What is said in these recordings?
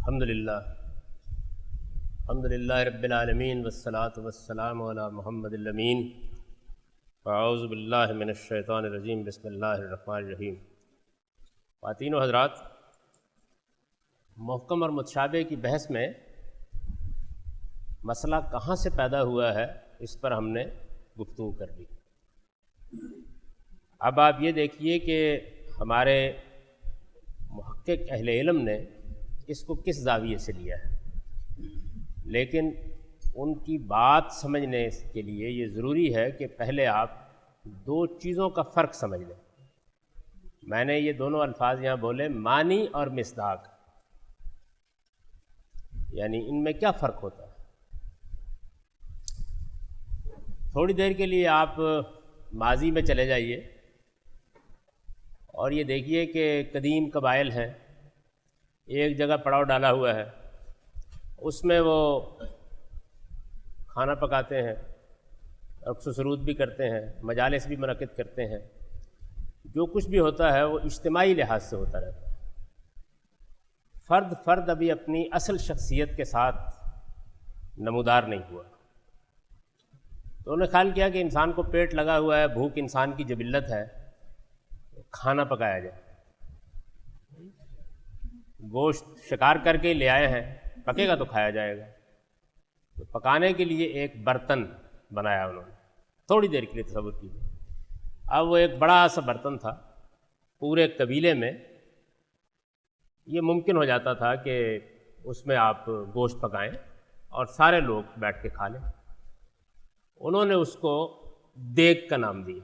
الحمدللہ رب العالمین والصلاة والسلام علی محمد الامین اعوذ باللہ من الشیطان الرجیم بسم اللہ الرحمن الرحیم۔ خواتین و حضرات، محکم اور متشابہ کی بحث میں مسئلہ کہاں سے پیدا ہوا ہے اس پر ہم نے گفتگو کر لی۔ اب آپ یہ دیکھیے کہ ہمارے محقق اہل علم نے اس کو کس زاویے سے لیا ہے، لیکن ان کی بات سمجھنے کے لیے یہ ضروری ہے کہ پہلے آپ دو چیزوں کا فرق سمجھ لیں۔ میں نے یہ دونوں الفاظ یہاں بولے، معنی اور مصداق، یعنی ان میں کیا فرق ہوتا ہے۔ تھوڑی دیر کے لیے آپ ماضی میں چلے جائیے اور یہ دیکھیے کہ قدیم قبائل ہیں، ایک جگہ پڑاؤ ڈالا ہوا ہے، اس میں وہ کھانا پکاتے ہیں، رقص و سرود بھی کرتے ہیں، مجالس بھی منعقد کرتے ہیں، جو کچھ بھی ہوتا ہے وہ اجتماعی لحاظ سے ہوتا رہتا ہے۔ فرد ابھی اپنی اصل شخصیت کے ساتھ نمودار نہیں ہوا۔ تو انہوں نے خیال کیا کہ انسان کو پیٹ لگا ہوا ہے، بھوک انسان کی جبلت ہے، کھانا پکایا جائے۔ گوشت شکار کر کے لے آئے ہیں، پکے گا تو کھایا جائے گا، تو پکانے کے لیے ایک برتن بنایا انہوں نے۔ تھوڑی دیر کے لیے تصور کیجیے، اب وہ ایک بڑا سا برتن تھا، پورے قبیلے میں یہ ممکن ہو جاتا تھا کہ اس میں آپ گوشت پکائیں اور سارے لوگ بیٹھ کے کھا لیں۔ انہوں نے اس کو دیگ کا نام دیا،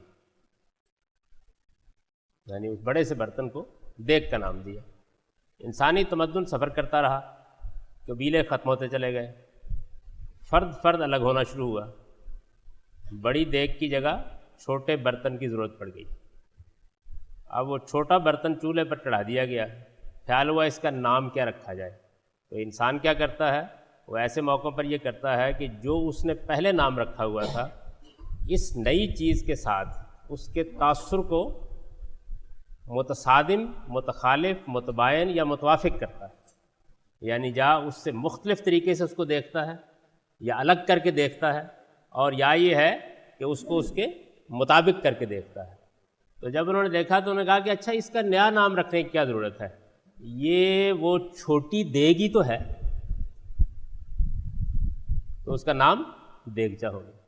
یعنی اس بڑے سے برتن کو دیگ کا نام دیا۔ انسانی تمدن سفر کرتا رہا، قبیلے ختم ہوتے چلے گئے، فرد الگ ہونا شروع ہوا، بڑی دیگ کی جگہ چھوٹے برتن کی ضرورت پڑ گئی۔ اب وہ چھوٹا برتن چولہے پر چڑھا دیا گیا، خیال ہوا اس کا نام کیا رکھا جائے۔ تو انسان کیا کرتا ہے، وہ ایسے موقع پر یہ کرتا ہے کہ جو اس نے پہلے نام رکھا ہوا تھا، اس نئی چیز کے ساتھ اس کے تاثر کو متصادم، متخالف، متباین یا متوافق کرتا ہے، یعنی جا اس سے مختلف طریقے سے اس کو دیکھتا ہے، یا الگ کر کے دیکھتا ہے، اور یا یہ ہے کہ اس کو اس کے مطابق کر کے دیکھتا ہے۔ تو جب انہوں نے دیکھا تو انہوں نے کہا کہ اچھا اس کا نیا نام رکھنے کی کیا ضرورت ہے، یہ وہ چھوٹی دیگ ہی تو ہے، تو اس کا نام دیگچا ہو گیا۔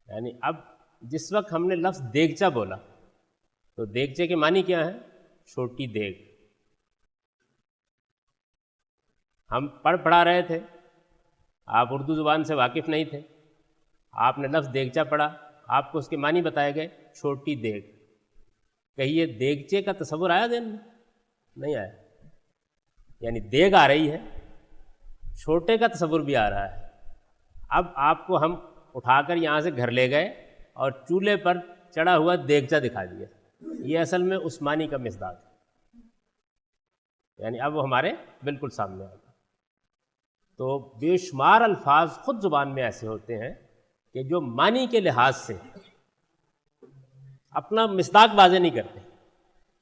یعنی اب جس وقت ہم نے لفظ دیگچا بولا تو دیگچے کے معنی کیا ہے، چھوٹی دیگ۔ ہم پڑھا رہے تھے، آپ اردو زبان سے واقف نہیں تھے، آپ نے لفظ دیگچا پڑھا، آپ کو اس کے معنی بتائے گئے چھوٹی دیگ۔ کہیے دیگچے کا تصور آیا ذہن میں؟ نہیں آیا، یعنی دیگ آ رہی ہے، چھوٹے کا تصور بھی آ رہا ہے۔ اب آپ کو ہم اٹھا کر یہاں سے گھر لے گئے اور چولہے پر چڑھا ہوا دیگچا دکھا دیا، یہ اصل میں عثمانی کا مصداق ہے، یعنی اب وہ ہمارے بالکل سامنے آ گیا۔ تو بے شمار الفاظ خود زبان میں ایسے ہوتے ہیں کہ جو معنی کے لحاظ سے اپنا مصداق واضح نہیں کرتے۔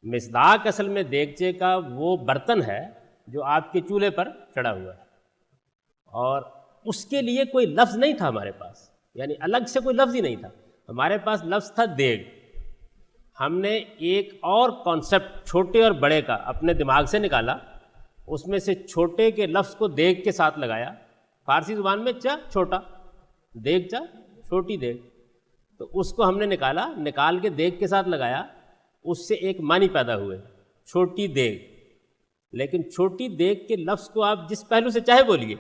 مصداق اصل میں دیگچے کا وہ برتن ہے جو آپ کے چولہے پر چڑھا ہوا ہے، اور اس کے لیے کوئی لفظ نہیں تھا ہمارے پاس، یعنی الگ سے کوئی لفظ ہی نہیں تھا، ہمارے پاس لفظ تھا دیگ۔ ہم نے ایک اور کانسیپٹ چھوٹے اور بڑے کا اپنے دماغ سے نکالا، اس میں سے چھوٹے کے لفظ کو دیگ کے ساتھ لگایا، فارسی زبان میں چا چھوٹا، دیگ چا چھوٹی دیگ، تو اس کو ہم نے نکال کے دیگ کے ساتھ لگایا، اس سے ایک معنی پیدا ہوئے چھوٹی دیگ۔ لیکن چھوٹی دیگ کے لفظ کو آپ جس پہلو سے چاہے بولیے،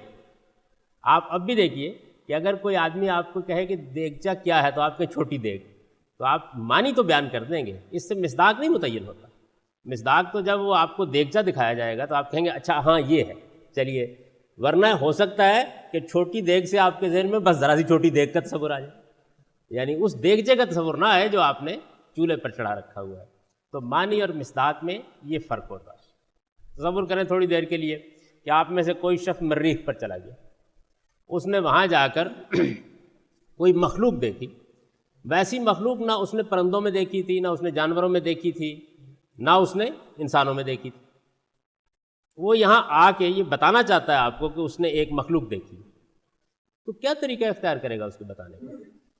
آپ اب بھی دیکھیے کہ اگر کوئی آدمی آپ کو کہے کہ دیگچا کیا ہے تو آپ کہیں چھوٹی دیگ، تو آپ معنی تو بیان کر دیں گے، اس سے مصداق نہیں متعین ہوتا۔ مصداق تو جب وہ آپ کو دیگچا دکھایا جائے گا تو آپ کہیں گے اچھا ہاں یہ ہے، چلیے، ورنہ ہو سکتا ہے کہ چھوٹی دیگ سے آپ کے ذہن میں بس ذرا سی چھوٹی دیگ کا تصور آ جائے، یعنی اس دیگچے کا تصور نہ آئے جو آپ نے چولہے پر چڑھا رکھا ہوا ہے۔ تو معنی اور مصداق میں یہ فرق ہوتا ہے۔ تصور کریں تھوڑی دیر کے لیے کہ آپ میں سے کوئی شخص مریخ پر چلا گیا، اس نے وہاں جا کر کوئی مخلوق دیکھی، ویسی مخلوق نہ اس نے پرندوں میں دیکھی تھی، نہ اس نے جانوروں میں دیکھی تھی، نہ اس نے انسانوں میں دیکھی تھی۔ وہ یہاں آ کے یہ بتانا چاہتا ہے آپ کو کہ اس نے ایک مخلوق دیکھی، تو کیا طریقہ اختیار کرے گا اس کو بتانے کا؟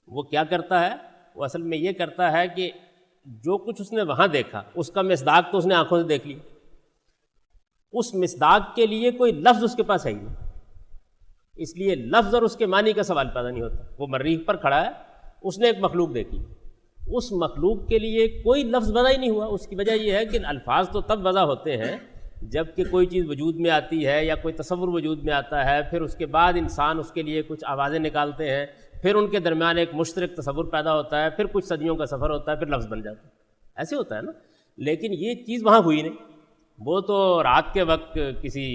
وہ کیا کرتا ہے؟ وہ اصل میں یہ کرتا ہے کہ جو کچھ اس نے وہاں دیکھا اس کا مصداق تو اس نے آنکھوں سے دیکھ لی، اس مصداق کے لیے کوئی لفظ اس کے پاس ہے ہی نہیں، اس لیے لفظ اور اس کے معنی کا سوال پیدا نہیں ہوتا۔ وہ مریخ پر کھڑا ہے، اس نے ایک مخلوق دیکھی، اس مخلوق کے لیے کوئی لفظ وضع ہی نہیں ہوا۔ اس کی وجہ یہ ہے کہ الفاظ تو تب وضع ہوتے ہیں جب کہ کوئی چیز وجود میں آتی ہے یا کوئی تصور وجود میں آتا ہے، پھر اس کے بعد انسان اس کے لیے کچھ آوازیں نکالتے ہیں، پھر ان کے درمیان ایک مشترک تصور پیدا ہوتا ہے، پھر کچھ صدیوں کا سفر ہوتا ہے، پھر لفظ بن جاتا ہے۔ ایسے ہوتا ہے نا، لیکن یہ چیز وہاں ہوئی نہیں۔ وہ تو رات کے وقت کسی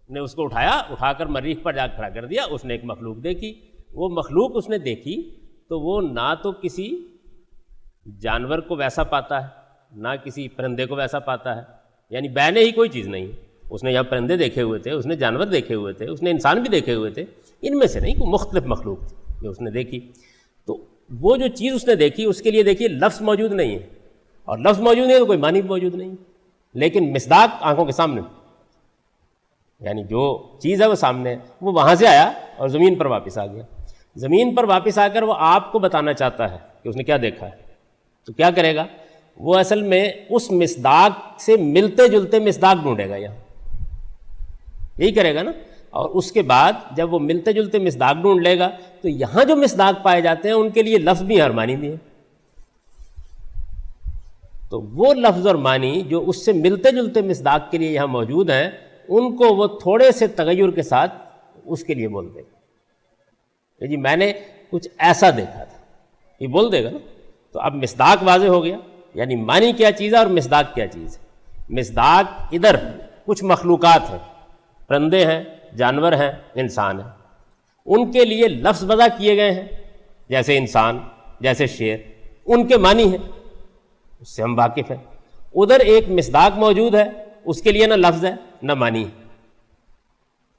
نے اس کو اٹھا کر مریخ پر جا کھڑا کر دیا، اس نے ایک مخلوق دیکھی۔ وہ مخلوق اس نے دیکھی تو وہ نہ تو کسی جانور کو ویسا پاتا ہے، نہ کسی پرندے کو ویسا پاتا ہے، یعنی بینے ہی کوئی چیز نہیں۔ اس نے یہاں پرندے دیکھے ہوئے تھے، اس نے جانور دیکھے ہوئے تھے، اس نے انسان بھی دیکھے ہوئے تھے، ان میں سے نہیں، کوئی مختلف مخلوق تھی جو اس نے دیکھی۔ تو وہ جو چیز اس نے دیکھی اس کے لیے دیکھیے لفظ موجود نہیں ہے، اور لفظ موجود نہیں ہے تو کوئی معنی بھی موجود نہیں، لیکن مصداق آنکھوں کے سامنے، یعنی جو چیز ہے وہ سامنے ہے۔ وہ وہاں سے آیا اور زمین پر واپس آ گیا۔ زمین پر واپس آ کر وہ آپ کو بتانا چاہتا ہے کہ اس نے کیا دیکھا ہے، تو کیا کرے گا؟ وہ اصل میں اس مصداق سے ملتے جلتے مصداق ڈھونڈے گا، یہاں یہی کرے گا نا۔ اور اس کے بعد جب وہ ملتے جلتے مصداق ڈھونڈ لے گا تو یہاں جو مصداق پائے جاتے ہیں ان کے لیے لفظ بھی اور معنی بھی ہے۔ تو وہ لفظ اور معنی جو اس سے ملتے جلتے مصداق کے لیے یہاں موجود ہیں، ان کو وہ تھوڑے سے تغیر کے ساتھ اس کے لیے بول دے گا کہ جی میں نے کچھ ایسا دیکھا تھا، یہ بول دے گا نا۔ تو اب مصداق واضح ہو گیا، یعنی معنی کیا چیز ہے اور مصداق کیا چیز ہے۔ مصداق ادھر کچھ مخلوقات ہیں، پرندے ہیں، جانور ہیں، انسان ہیں، ان کے لیے لفظ وضع کیے گئے ہیں، جیسے انسان، جیسے شیر، ان کے معنی ہیں، اس سے ہم واقف ہیں۔ ادھر ایک مصداق موجود ہے، اس کے لیے نہ لفظ ہے نہ معنی ہے۔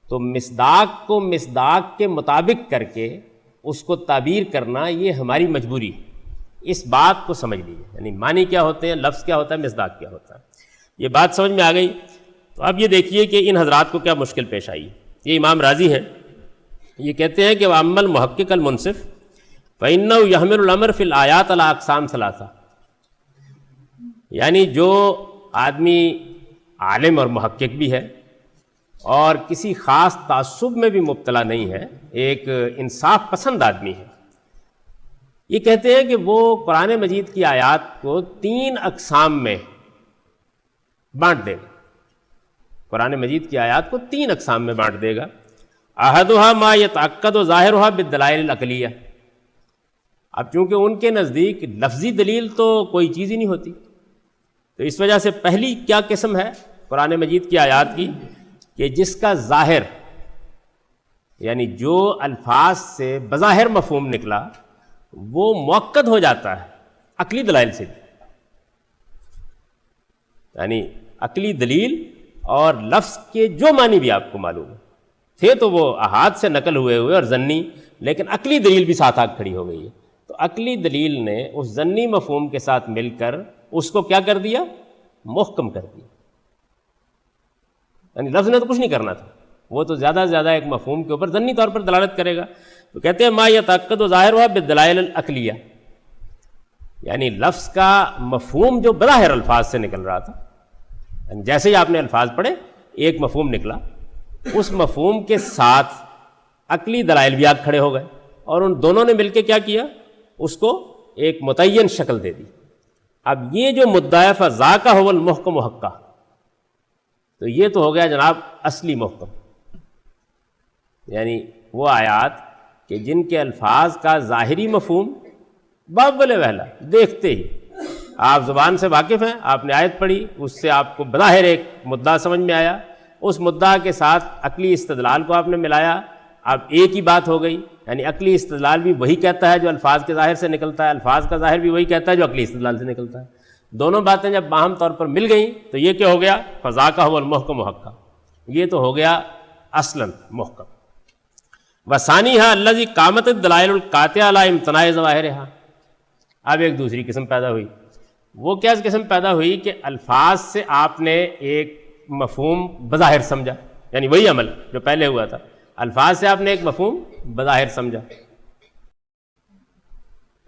تو مصداق کو مصداق کے مطابق کر کے اس کو تعبیر کرنا یہ ہماری مجبوری ہے۔ اس بات کو سمجھ لیجیے، یعنی معنی کیا ہوتے ہیں، لفظ کیا ہوتا ہے، مصداق کیا ہوتا ہے۔ یہ بات سمجھ میں آ گئی۔ تو اب یہ دیکھیے کہ ان حضرات کو کیا مشکل پیش آئی۔ یہ امام راضی ہیں، یہ کہتے ہیں کہ وَأَمَّا الْمُحَقِّقُ الْمُنصِفُ فَإِنَّهُ يَحْمِلُ الْأَمْرَ فِي الْآيَاتِ عَلَىٰ أَقْسَامٍ ثَلَاثَةٍ، یعنی جو آدمی عالم اور محقق بھی ہے اور کسی خاص تعصب میں بھی مبتلا نہیں ہے، ایک انصاف پسند آدمی ہے، یہ کہتے ہیں کہ وہ قرآن مجید کی آیات کو 3 اقسام میں بانٹ دے گا۔ قرآن مجید کی آیات کو 3 اقسام میں بانٹ دے گا۔ احدھا ما یتعقد ظاہرھا بالدلائل العقلیہ، اب چونکہ ان کے نزدیک لفظی دلیل تو کوئی چیز ہی نہیں ہوتی، تو اس وجہ سے پہلی کیا قسم ہے قرآن مجید کی آیات کی کہ جس کا ظاہر، یعنی جو الفاظ سے بظاہر مفہوم نکلا وہ مؤکد ہو جاتا ہے عقلی دلائل سے، یعنی عقلی دلیل اور لفظ کے جو معنی بھی آپ کو معلوم تھے تو وہ احاد سے نقل ہوئے اور ظنی، لیکن عقلی دلیل بھی ساتھ آ کھڑی ہو گئی ہے۔ تو عقلی دلیل نے اس ظنی مفہوم کے ساتھ مل کر اس کو کیا کر دیا؟ محکم کر دیا، یعنی لفظ نے تو کچھ نہیں کرنا تھا، وہ تو زیادہ سے زیادہ ایک مفہوم کے اوپر ظنی طور پر دلالت کرے گا۔ تو کہتے ہیں ما یتعقد ظاہرھا بالدلائل العقلیہ، یعنی لفظ کا مفہوم جو بظاہر الفاظ سے نکل رہا تھا، یعنی جیسے ہی آپ نے الفاظ پڑھے ایک مفہوم نکلا، اس مفہوم کے ساتھ عقلی دلائل بھی آ کھڑے ہو گئے، اور ان دونوں نے مل کے کیا کیا؟ اس کو ایک متعین شکل دے دی۔ اب یہ جو مدعا فذاک هو المحکم حقا، تو یہ تو ہو گیا جناب اصلی محکم، یعنی وہ آیات کہ جن کے الفاظ کا ظاہری مفہوم باول وہلا دیکھتے ہی آپ زبان سے واقف ہیں، آپ نے آیت پڑھی، اس سے آپ کو بظاہر ایک مدعا سمجھ میں آیا، اس مدعا کے ساتھ عقلی استدلال کو آپ نے ملایا، اب ایک ہی بات ہو گئی، یعنی عقلی استدلال بھی وہی کہتا ہے جو الفاظ کے ظاہر سے نکلتا ہے، الفاظ کا ظاہر بھی وہی کہتا ہے جو عقلی استدلال سے نکلتا ہے۔ دونوں باتیں جب باہم طور پر مل گئیں تو یہ کیا ہو گیا؟ فذاک هو المحکم حقا، یہ تو ہو گیا اصلاً محکم۔ وثانیھا الذی قامت الدلائل القاطعہ علی امتناع ظواہرھا، اب ایک دوسری قسم پیدا ہوئی۔ وہ کیا قسم پیدا ہوئی کہ الفاظ سے آپ نے ایک مفہوم بظاہر سمجھا، یعنی وہی عمل جو پہلے ہوا تھا، الفاظ سے آپ نے ایک مفہوم بظاہر سمجھا،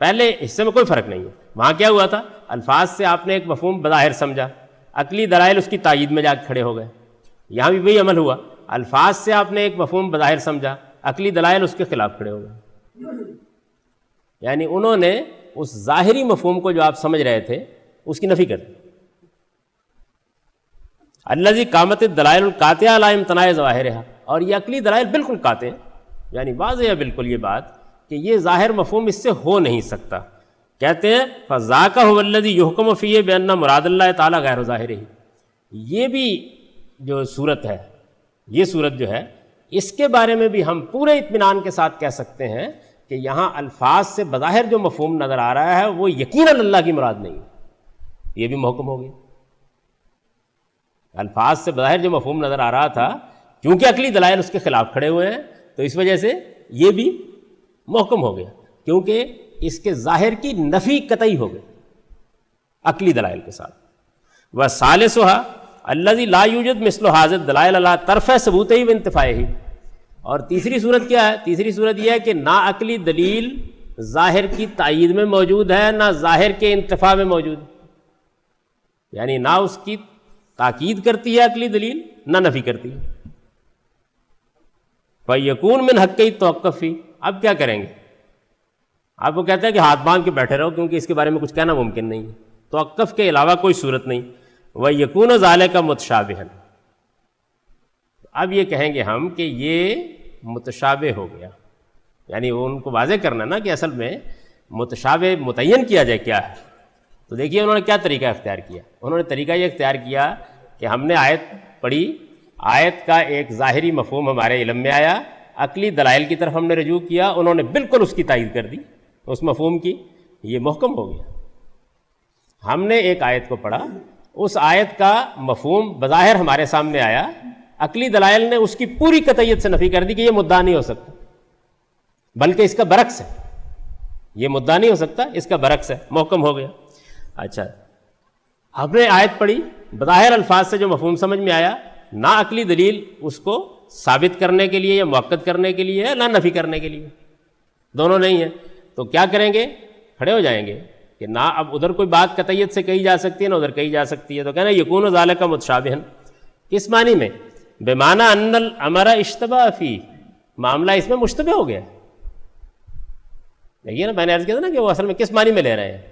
پہلے حصے میں کوئی فرق نہیں ہے، وہاں کیا ہوا تھا، الفاظ سے آپ نے ایک مفہوم بظاہر سمجھا، عقلی دلائل اس کی تائید میں جا کے کھڑے ہو گئے، یہاں بھی وہی عمل ہوا، الفاظ سے آپ نے ایک مفہوم بظاہر سمجھا، عقلی دلائل اس کے خلاف کھڑے ہو گئے، یعنی انہوں نے اس ظاہری مفہوم کو جو آپ سمجھ رہے تھے اس کی نفی کر دی۔ الذی قامت الدلائل القاطعہ علی امتناع ظواہرہا، اور یہ عقلی دلائل بالکل قاطع ہیں، یعنی واضح ہے بالکل یہ بات کہ یہ ظاہر مفہوم اس سے ہو نہیں سکتا۔ کہتے ہیں فذاک هو الذی یحکم فیہ بان مراد اللہ تعالی غیر ظاہرہ، یہ بھی جو صورت ہے، یہ صورت جو ہے، اس کے بارے میں بھی ہم پورے اطمینان کے ساتھ کہہ سکتے ہیں کہ یہاں الفاظ سے بظاہر جو مفہوم نظر آ رہا ہے وہ یقیناً اللہ کی مراد نہیں ہے، یہ بھی محکم ہو گیا۔ الفاظ سے بظاہر جو مفہوم نظر آ رہا تھا، کیونکہ عقلی دلائل اس کے خلاف کھڑے ہوئے ہیں تو اس وجہ سے یہ بھی محکم ہو گیا، کیونکہ اس کے ظاہر کی نفی قطعی ہو گئی عقلی دلائل کے ساتھ۔ وَثَالِثُهَا الَّذِي لَا يُوجَدُ مِثْلُ هَذِهِ الدَّلَائِلَ عَلَىٰ طَرْفِ ثُبُوتِهِ وَانْتِفَائِهِ، اور تیسری صورت کیا ہے؟ تیسری صورت یہ ہے کہ نہ عقلی دلیل ظاہر کی تائید میں موجود ہے، نہ ظاہر کے انتفاع میں موجود ہے، یعنی نہ اس کی تاکید کرتی ہے عقلی دلیل، نہ نفی کرتی ہے۔ فَيَكُونُ مِنْ حَقِّ التَّوَقُّفِ، اب کیا کریں گے؟ آپ کو کہتے ہیں کہ ہاتھ باندھ کے بیٹھے رہو کیونکہ اس کے بارے میں کچھ کہنا ممکن نہیں ہے، توقف کے علاوہ کوئی صورت نہیں۔ وَيَكُونُ ذَلِكَ مُتَشَابِهًا، اب یہ کہیں گے ہم کہ یہ متشابہ ہو گیا، یعنی ان کو واضح کرنا نا کہ اصل میں متشابہ متعین کیا جائے کیا ہے۔ تو دیکھیے انہوں نے کیا طریقہ اختیار کیا، انہوں نے طریقہ یہ اختیار کیا کہ ہم نے آیت پڑھی، آیت کا ایک ظاہری مفہوم ہمارے علم میں آیا، عقلی دلائل کی طرف ہم نے رجوع کیا، انہوں نے بالکل اس کی تائید کر دی اس مفہوم کی، یہ محکم ہو گیا۔ ہم نے ایک آیت کو پڑھا، اس آیت کا مفہوم بظاہر ہمارے سامنے آیا، عقلی دلائل نے اس کی پوری قطعیت سے نفی کر دی کہ یہ مدعا نہیں ہو سکتا، بلکہ اس کا برعکس ہے، یہ مدعا نہیں ہو سکتا، اس کا برعکس ہے، محکم ہو گیا۔ اچھا، ہم نے آیت پڑھی، بظاہر الفاظ سے جو مفہوم سمجھ میں آیا، نہ عقلی دلیل اس کو ثابت کرنے کے لیے یا مؤکد کرنے کے لیے ہے، نہ نفی کرنے کے لیے، دونوں نہیں ہے، تو کیا کریں گے؟ کھڑے ہو جائیں گے کہ نہ اب ادھر کوئی بات قطعیت سے کہی جا سکتی ہے، نہ ادھر کہی جا سکتی ہے، تو کہنا یکون ذالک متشابہا، کس معنی میں؟ بمعنی ان الامر اشتبہ فی، معاملہ اس میں مشتبہ ہو گیا۔ دیکھیے نا، میں نے عرض کیا تھا نا کہ وہ اصل میں کس معنی میں لے رہے ہیں،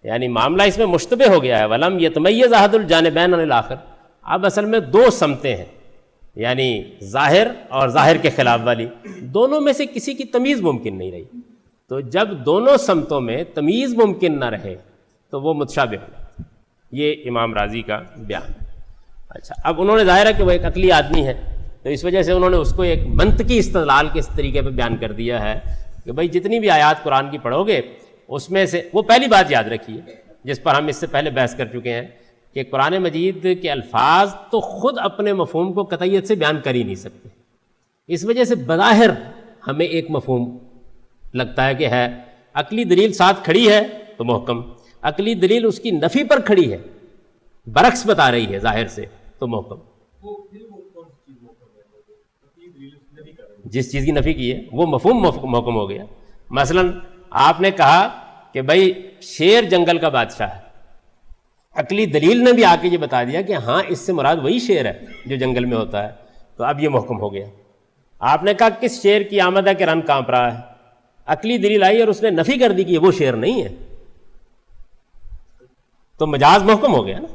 یعنی معاملہ اس میں مشتبہ ہو گیا ہے۔ ولم یتمیز احد الجانبین عن الاخر، اب اصل میں دو سمتیں ہیں، یعنی ظاہر اور ظاہر کے خلاف والی، دونوں میں سے کسی کی تمیز ممکن نہیں رہی، تو جب دونوں سمتوں میں تمیز ممکن نہ رہے تو وہ متشابہ ہو، یہ امام راضی کا بیان۔ اچھا، اب انہوں نے ظاہر ہے کہ وہ ایک عقلی آدمی ہے، تو اس وجہ سے انہوں نے اس کو ایک منطقی استدلال کے اس طریقے پہ بیان کر دیا ہے کہ بھائی جتنی بھی آیات قرآن کی پڑھو گے اس میں سے، وہ پہلی بات یاد رکھیے جس پر ہم اس سے پہلے بحث کر چکے ہیں کہ قرآن مجید کے الفاظ تو خود اپنے مفہوم کو قطعیت سے بیان کر ہی نہیں سکتے، اس وجہ سے بظاہر ہمیں ایک مفہوم لگتا ہے کہ ہے، عقلی دلیل ساتھ کھڑی ہے تو محکم، عقلی دلیل اس کی نفی پر کھڑی ہے، برعکس بتا رہی ہے ظاہر سے تو محکم۔ جس چیز کی نفی کی ہے وہ مفہوم محکم ہو گیا۔ مثلا آپ نے کہا کہ بھائی شیر جنگل کا بادشاہ ہے، عقلی دلیل نے بھی آ کے یہ بتا دیا کہ ہاں اس سے مراد وہی شیر ہے جو جنگل میں ہوتا ہے، تو اب یہ محکم ہو گیا۔ آپ نے کہا کس شیر کی آمد ہے کہ رن کانپ رہا ہے، عقلی دلیل آئی اور اس نے نفی کر دی کہ یہ وہ شیر نہیں ہے، تو مجاز محکم ہو گیا نا،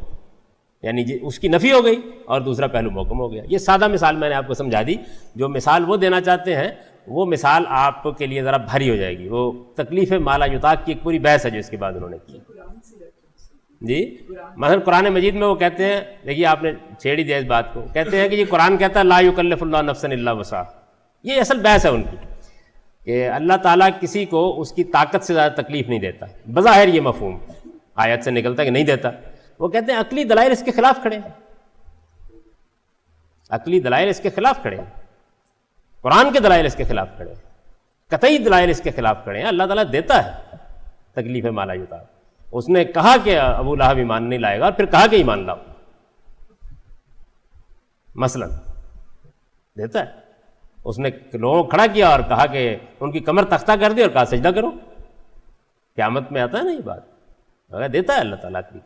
یعنی اس کی نفی ہو گئی اور دوسرا پہلو محکم ہو گیا۔ یہ سادہ مثال میں نے آپ کو سمجھا دی، جو مثال وہ دینا چاہتے ہیں وہ مثال آپ کے لیے ذرا بھاری ہو جائے گی، وہ تکلیف مالا یطاق کی ایک پوری بحث ہے جو اس کے بعد انہوں نے کی۔ جی مثلا قرآن مجید میں وہ کہتے ہیں، دیکھیے آپ نے چھیڑ ہی دیا اس بات کو، کہتے ہیں کہ یہ قرآن کہتا ہے لا یکلف اللہ نفسا الا وسعہا، یہ اصل بحث ہے ان کی کہ اللہ تعالیٰ کسی کو اس کی طاقت سے زیادہ تکلیف نہیں دیتا، بظاہر یہ مفہوم آیت سے نکلتا ہے کہ نہیں دیتا۔ وہ کہتے ہیں عقلی دلائل اس کے خلاف کھڑے ہیں، عقلی دلائل اس کے خلاف کھڑے ہیں، قرآن کے دلائل اس کے خلاف کھڑے ہیں، قطعی دلائل اس کے خلاف کھڑے ہیں۔ اللہ تعالیٰ دیتا ہے تکلیف مالا یطاق، اس نے کہا کہ ابو لہب ایمان نہیں لائے گا اور پھر کہا کہ ایمان لاؤ، مثلاً دیتا ہے. اس نے لوگوں کو کھڑا کیا اور کہا کہ ان کی کمر تختہ کر دی اور کہا سجدہ کرو. قیامت میں آتا ہے نا یہ بات, اگر دیتا ہے اللہ تعالیٰ کی.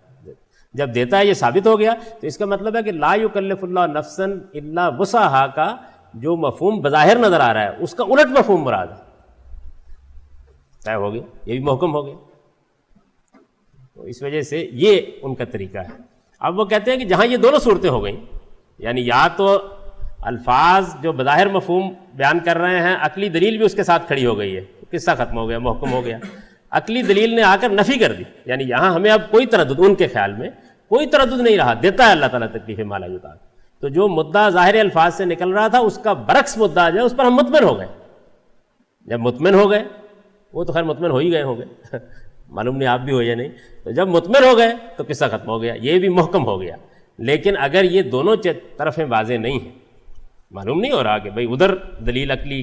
جب دیتا ہے یہ ثابت ہو گیا تو اس کا مطلب ہے کہ لا یکلف اللہ نفسا الا وسعہا کا جو مفہوم بظاہر نظر آ رہا ہے اس کا الٹ مفہوم مراد ہے. طے ہو گیا, یہ بھی محکم ہو گیا. تو اس وجہ سے یہ ان کا طریقہ ہے. اب وہ کہتے ہیں کہ جہاں یہ دونوں صورتیں ہو گئیں, یعنی یا تو الفاظ جو بظاہر مفہوم بیان کر رہے ہیں عقلی دلیل بھی اس کے ساتھ کھڑی ہو گئی ہے, قصہ ختم ہو گیا, محکم ہو گیا. عقلی دلیل نے آ کر نفی کر دی, یعنی یہاں ہمیں اب کوئی تردد, ان کے خیال میں کوئی تردد نہیں رہا, دیتا ہے اللہ تعالیٰ تکلیف ما لا یطاق. تو جو مدعا ظاہر الفاظ سے نکل رہا تھا اس کا برعکس مدعا جو ہے اس پر ہم مطمئن ہو گئے. جب مطمئن ہو گئے, وہ تو خیر مطمئن ہو ہی گئے ہوں گے, معلوم نہیں آپ بھی ہو یا نہیں, تو جب مطمئن ہو گئے تو قصہ ختم ہو گیا, یہ بھی محکم ہو گیا. لیکن اگر یہ دونوں طرفیں واضح نہیں ہیں, معلوم نہیں ہو رہا کہ بھئی ادھر دلیل عقلی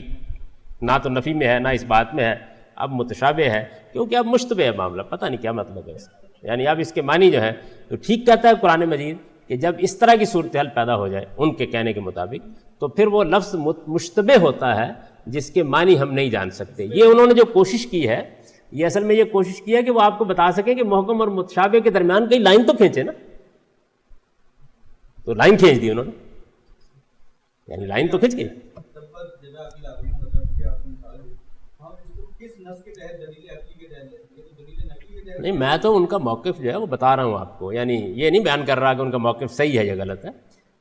نہ تو نفی میں ہے نہ اس بات میں ہے, اب متشابہ ہے, کیونکہ اب مشتبہ ہے معاملہ, پتہ نہیں کیا مطلب ہے اس کا. یعنی اب اس کے معنی جو ہے تو ٹھیک کہتا ہے قرآن مجید کہ جب اس طرح کی صورتحال پیدا ہو جائے ان کے کہنے کے مطابق, تو پھر وہ لفظ مشتبہ ہوتا ہے جس کے معنی ہم نہیں جان سکتے. یہ انہوں نے جو کوشش کی ہے, یہ اصل میں یہ کوشش کی ہے کہ وہ آپ کو بتا سکیں کہ محکم اور متشابہ کے درمیان کئی لائن تو کھینچے نا. تو لائن کھینچ دی انہوں نے, یعنی لائن تو کھینچ گئی. نہیں, میں تو ان کا موقف جو ہے وہ بتا رہا ہوں آپ کو, یعنی یہ نہیں بیان کر رہا کہ ان کا موقف صحیح ہے یا غلط ہے.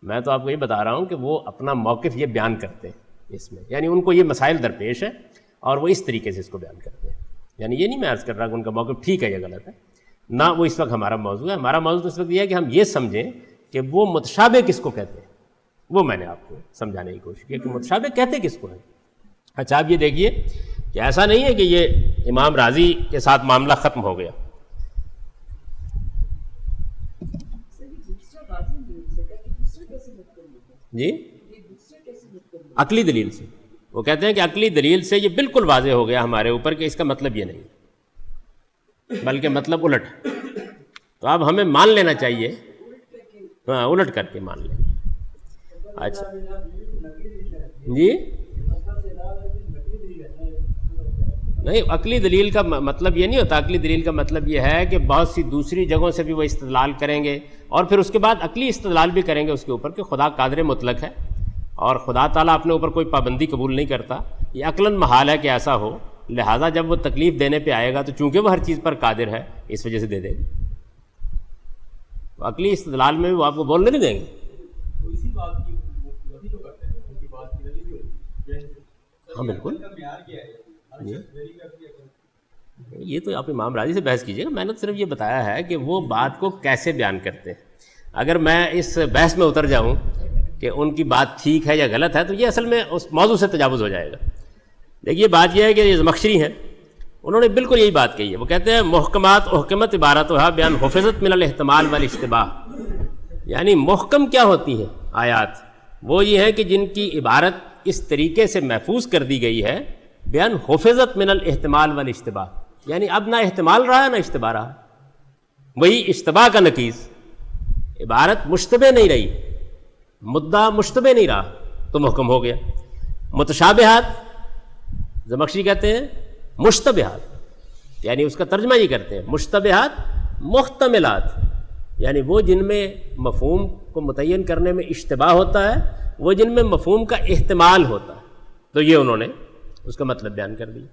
میں تو آپ کو یہ بتا رہا ہوں کہ وہ اپنا موقف یہ بیان کرتے ہیں اس میں, یعنی ان کو یہ مسائل درپیش ہے اور وہ اس طریقے سے اس کو بیان کرتے ہیں. یعنی یہ نہیں میں عرض کر رہا کہ ان کا موقف ٹھیک ہے یا غلط ہے, نہ وہ اس وقت ہمارا موضوع ہے. ہمارا موضوع تو اس وقت یہ ہے کہ ہم یہ سمجھیں کہ وہ متشابہ کس کو کہتے ہیں. وہ میں نے آپ کو سمجھانے کی کوشش کی کہ متشابہ کہتے کس کو ہیں. اچھا, آپ یہ دیکھیے کہ ایسا نہیں ہے کہ یہ امام راضی کے ساتھ معاملہ ختم ہو گیا. جی, عقلی دلیل سے وہ کہتے ہیں کہ عقلی دلیل سے یہ بالکل واضح ہو گیا ہمارے اوپر کہ اس کا مطلب یہ نہیں بلکہ مطلب الٹ. تو اب ہمیں مان لینا چاہیے, ہاں الٹ کر کے مان لیں گے. اچھا جی, نہیں, عقلی دلیل کا مطلب یہ نہیں ہوتا. عقلی دلیل کا مطلب یہ ہے کہ بہت سی دوسری جگہوں سے بھی وہ استدلال کریں گے اور پھر اس کے بعد عقلی استدلال بھی کریں گے اس کے اوپر کہ خدا قادر مطلق ہے اور خدا تعالیٰ اپنے اوپر کوئی پابندی قبول نہیں کرتا. یہ عقلاً محال ہے کہ ایسا ہو, لہٰذا جب وہ تکلیف دینے پہ آئے گا تو چونکہ وہ ہر چیز پر قادر ہے اس وجہ سے دے دے گا. عقلی استدلال میں بھی وہ آپ کو بولنے نہیں دیں گے. ہاں بالکل, یہ تو آپ امام راضی سے بحث کیجیے گا. میں نے صرف یہ بتایا ہے کہ وہ بات کو کیسے بیان کرتے ہیں. اگر میں اس بحث میں اتر جاؤں کہ ان کی بات ٹھیک ہے یا غلط ہے تو یہ اصل میں اس موضوع سے تجاوز ہو جائے گا. دیکھیے بات یہ ہے کہ یہ زمخشری ہیں, انہوں نے بالکل یہی بات کہی ہے. وہ کہتے ہیں محکمات احکمت عبارتها بیان حفظت من الاحتمال والاشتباہ. یعنی محکم کیا ہوتی ہیں آیات, وہ یہ ہے کہ جن کی عبارت اس طریقے سے محفوظ کر دی گئی ہے بیان حفظت من الاحتمال والاشتباہ, یعنی اب نہ احتمال رہا ہے نہ اشتباہ رہا. وہی اشتباہ کا نقیض, عبارت مشتبہ نہیں رہی, مدعا مشتبہ نہیں رہا تو محکم ہو گیا. متشابہات زمخشری کہتے ہیں مشتبہات, یعنی اس کا ترجمہ یہ کرتے ہیں مشتبہات محتملات, یعنی وہ جن میں مفہوم کو متعین کرنے میں اشتباہ ہوتا ہے, وہ جن میں مفہوم کا احتمال ہوتا ہے. تو یہ انہوں نے اس کا مطلب بیان کر دیا.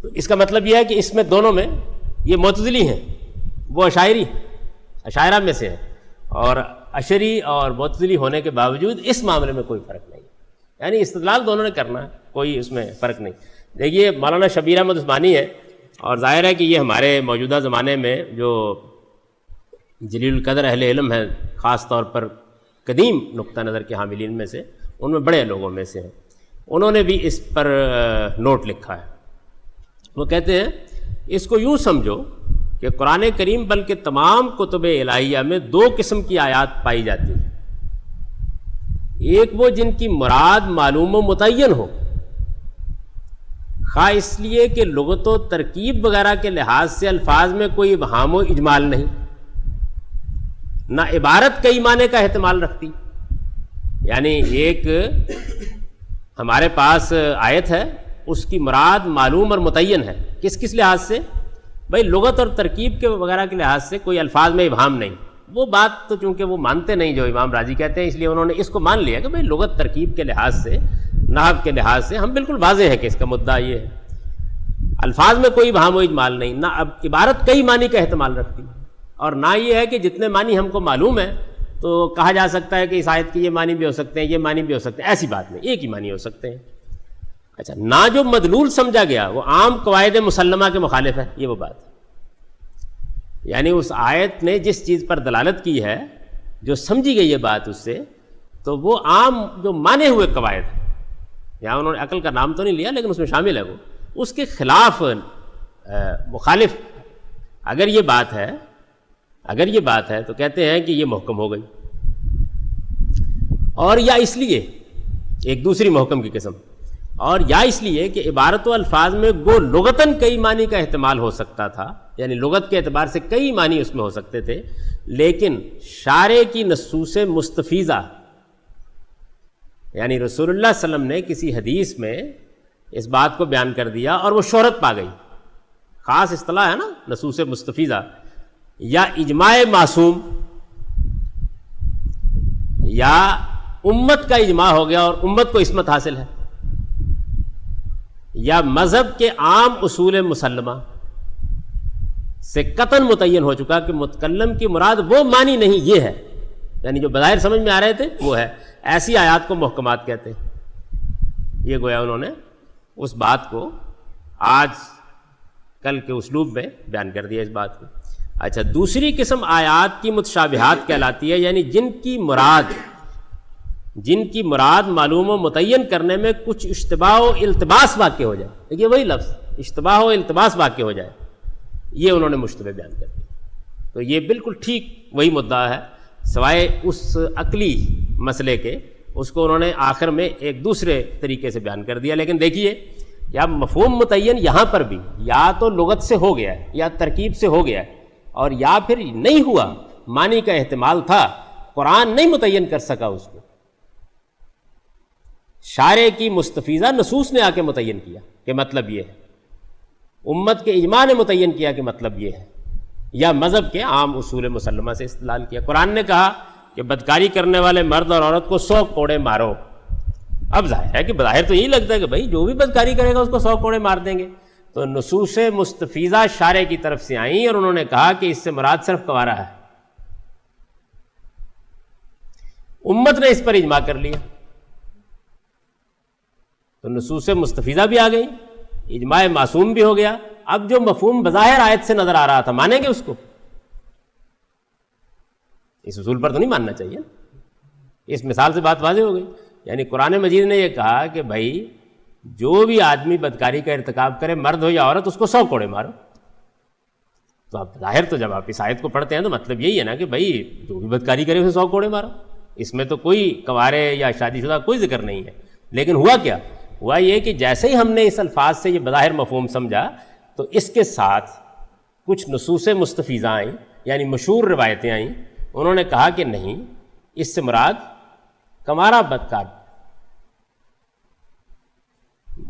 تو اس کا مطلب یہ ہے کہ اس میں دونوں میں یہ معتزلی ہیں, وہ اشاعرہ میں سے ہیں, اور اشری اور معتزلی ہونے کے باوجود اس معاملے میں کوئی فرق نہیں. یعنی استدلال دونوں نے کرنا ہے, کوئی اس میں فرق نہیں. دیکھیے مولانا شبیر احمد عثمانی ہے, اور ظاہر ہے کہ یہ ہمارے موجودہ زمانے میں جو جلیل القدر اہل علم ہیں, خاص طور پر قدیم نقطہ نظر کے حاملین میں سے, ان میں بڑے لوگوں میں سے ہیں. انہوں نے بھی اس پر نوٹ لکھا ہے. وہ کہتے ہیں اس کو یوں سمجھو کہ قرآن کریم بلکہ تمام کتب الہیہ میں دو قسم کی آیات پائی جاتی ہیں. ایک وہ جن کی مراد معلوم و متعین ہو, خواہ اس لیے کہ لغت و ترکیب وغیرہ کے لحاظ سے الفاظ میں کوئی ابہام و اجمال نہیں, نہ عبارت کئی معنی کا احتمال رکھتی, یعنی ایک ہمارے پاس آیت ہے، اس کی مراد معلوم اور متعین ہے، کس کس لحاظ سے؟ بھائی لغت اور ترکیب کے وغیرہ کے لحاظ سے، کوئی الفاظ میں ابہام نہیں، وہ بات تو چونکہ وہ مانتے نہیں جو امام راضی کہتے ہیں، اس لیے انہوں نے اس کو مان لیا کہ بھائی لغت ترکیب کے لحاظ سے، نحو کے لحاظ سے ہم بالکل واضح ہے کہ اس کا مدعا یہ ہے، الفاظ میں کوئی ابہام و اجمال نہیں، نہ اب عبارت کئی معنی کا احتمال رکھتی ہے، اور نہ یہ ہے کہ جتنے معنی ہم کو معلوم ہے تو کہا جا سکتا ہے کہ اس آیت کے یہ معنی بھی ہو سکتے ہیں، یہ معنی بھی ہو سکتے ہیں، ایسی بات نہیں، ایک ہی معنی ہو سکتے ہیں۔ اچھا، نہ جو مدلول سمجھا گیا وہ عام قواعد مسلمہ کے مخالف ہے، یہ وہ بات ہے، یعنی اس آیت نے جس چیز پر دلالت کی ہے، جو سمجھی گئی ہے بات اس سے، تو وہ عام جو مانے ہوئے قواعد ہیں، یہاں انہوں نے عقل کا نام تو نہیں لیا لیکن اس میں شامل ہے، وہ اس کے خلاف مخالف اگر یہ بات ہے تو کہتے ہیں کہ یہ محکم ہو گئی، اور یا اس لیے ایک دوسری محکم کی قسم، اور یا اس لیے کہ عبارت و الفاظ میں گو لغتاً کئی معنی کا احتمال ہو سکتا تھا، یعنی لغت کے اعتبار سے کئی معنی اس میں ہو سکتے تھے، لیکن شارع کی نصوص مستفیضہ، یعنی رسول اللہ صلی اللہ علیہ وسلم نے کسی حدیث میں اس بات کو بیان کر دیا اور وہ شہرت پا گئی، خاص اصطلاح ہے نا نصوص مستفیضہ، یا اجماع معصوم، یا امت کا اجماع ہو گیا اور امت کو عصمت حاصل ہے، یا مذہب کے عام اصول مسلمہ سے قطعاً متعین ہو چکا کہ متکلم کی مراد وہ معنی نہیں، یہ ہے، یعنی جو بظاہر سمجھ میں آ رہے تھے وہ ہے، ایسی آیات کو محکمات کہتے ہیں۔ یہ گویا انہوں نے اس بات کو آج کل کے اسلوب میں بیان کر دیا اس بات کو۔ اچھا، دوسری قسم آیات کی متشابہات کہلاتی ہے، یعنی جن کی مراد معلوم و متعین کرنے میں کچھ اشتباہ و التباس واقع ہو جائے، دیکھیے وہی لفظ اشتباہ و التباس واقع ہو جائے، یہ انہوں نے مشتبہ بیان کر دیا، تو یہ بالکل ٹھیک وہی مدعا ہے، سوائے اس عقلی مسئلے کے، اس کو انہوں نے آخر میں ایک دوسرے طریقے سے بیان کر دیا۔ لیکن دیکھیے یا مفہوم متعین یہاں پر بھی یا تو لغت سے ہو گیا ہے یا ترکیب سے ہو گیا ہے، اور یا پھر نہیں ہوا، معنی کا احتمال تھا، قرآن نہیں متعین کر سکا اس کو، شارع کی مستفیضہ نصوص نے آ کے متعین کیا کہ مطلب یہ ہے، امت کے اجماع نے متعین کیا کہ مطلب یہ ہے، یا مذہب کے عام اصول مسلمہ سے استدلال کیا۔ قرآن نے کہا کہ بدکاری کرنے والے مرد اور عورت کو 100 کوڑے مارو، اب ظاہر ہے کہ بظاہر تو یہی لگتا ہے کہ بھائی جو بھی بدکاری کرے گا اس کو 100 کوڑے مار دیں گے، تو نصوص مستفیضہ شارع کی طرف سے آئیں اور انہوں نے کہا کہ اس سے مراد صرف کوارہ ہے، امت نے اس پر اجماع کر لیا، تو نصوص مستفیضہ بھی آ گئی، اجماع معصوم بھی ہو گیا۔ اب جو مفہوم بظاہر آیت سے نظر آ رہا تھا مانیں گے اس کو؟ اس اصول پر تو نہیں ماننا چاہیے، اس مثال سے بات واضح ہو گئی، یعنی قرآن مجید نے یہ کہا کہ بھائی جو بھی آدمی بدکاری کا ارتکاب کرے، مرد ہو یا عورت، اس کو 100 کوڑے مارو، تو اب ظاہر تو جب آپ اس آیت کو پڑھتے ہیں تو مطلب یہی ہے نا کہ بھائی جو بھی بدکاری کرے اسے 100 کوڑے مارو، اس میں تو کوئی کوارے یا شادی شدہ کوئی ذکر نہیں ہے۔ لیکن ہوا کیا؟ ہوا یہ کہ جیسے ہی ہم نے اس الفاظ سے یہ بظاہر مفہوم سمجھا تو اس کے ساتھ کچھ نصوص مستفیضہ آئیں، یعنی مشہور روایتیں آئیں، انہوں نے کہا کہ نہیں، اس سے مراد کمارہ بدکار،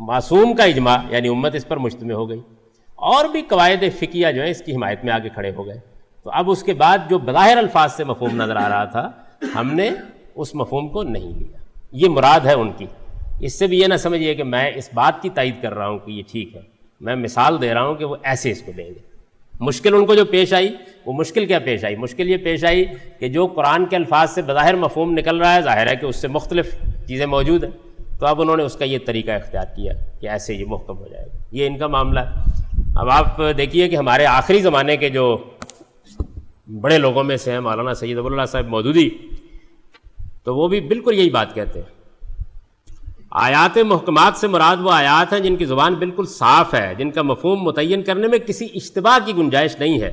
معصوم کا اجماع، یعنی امت اس پر مجتمع ہو گئی، اور بھی قواعد فقہیہ جو ہیں اس کی حمایت میں آگے کھڑے ہو گئے۔ تو اب اس کے بعد جو بظاہر الفاظ سے مفہوم نظر آ رہا تھا ہم نے اس مفہوم کو نہیں لیا، یہ مراد ہے ان کی۔ اس سے بھی یہ نہ سمجھیے کہ میں اس بات کی تائید کر رہا ہوں کہ یہ ٹھیک ہے، میں مثال دے رہا ہوں کہ وہ ایسے اس کو لیں گے۔ مشکل ان کو جو پیش آئی، وہ مشکل کیا پیش آئی؟ مشکل یہ پیش آئی کہ جو قرآن کے الفاظ سے بظاہر مفہوم نکل رہا ہے، ظاہر ہے کہ اس سے مختلف چیزیں موجود ہیں، تو اب انہوں نے اس کا یہ طریقہ اختیار کیا کہ ایسے یہ محکم ہو جائے گا، یہ ان کا معاملہ ہے۔ اب آپ دیکھیے کہ ہمارے آخری زمانے کے جو بڑے لوگوں میں سے ہیں، مولانا سید ابو اللہ صاحب مودودی، تو وہ بھی بالکل یہی بات کہتے ہیں، آیات محکمات سے مراد وہ آیات ہیں جن کی زبان بالکل صاف ہے، جن کا مفہوم متعین کرنے میں کسی اشتباہ کی گنجائش نہیں ہے،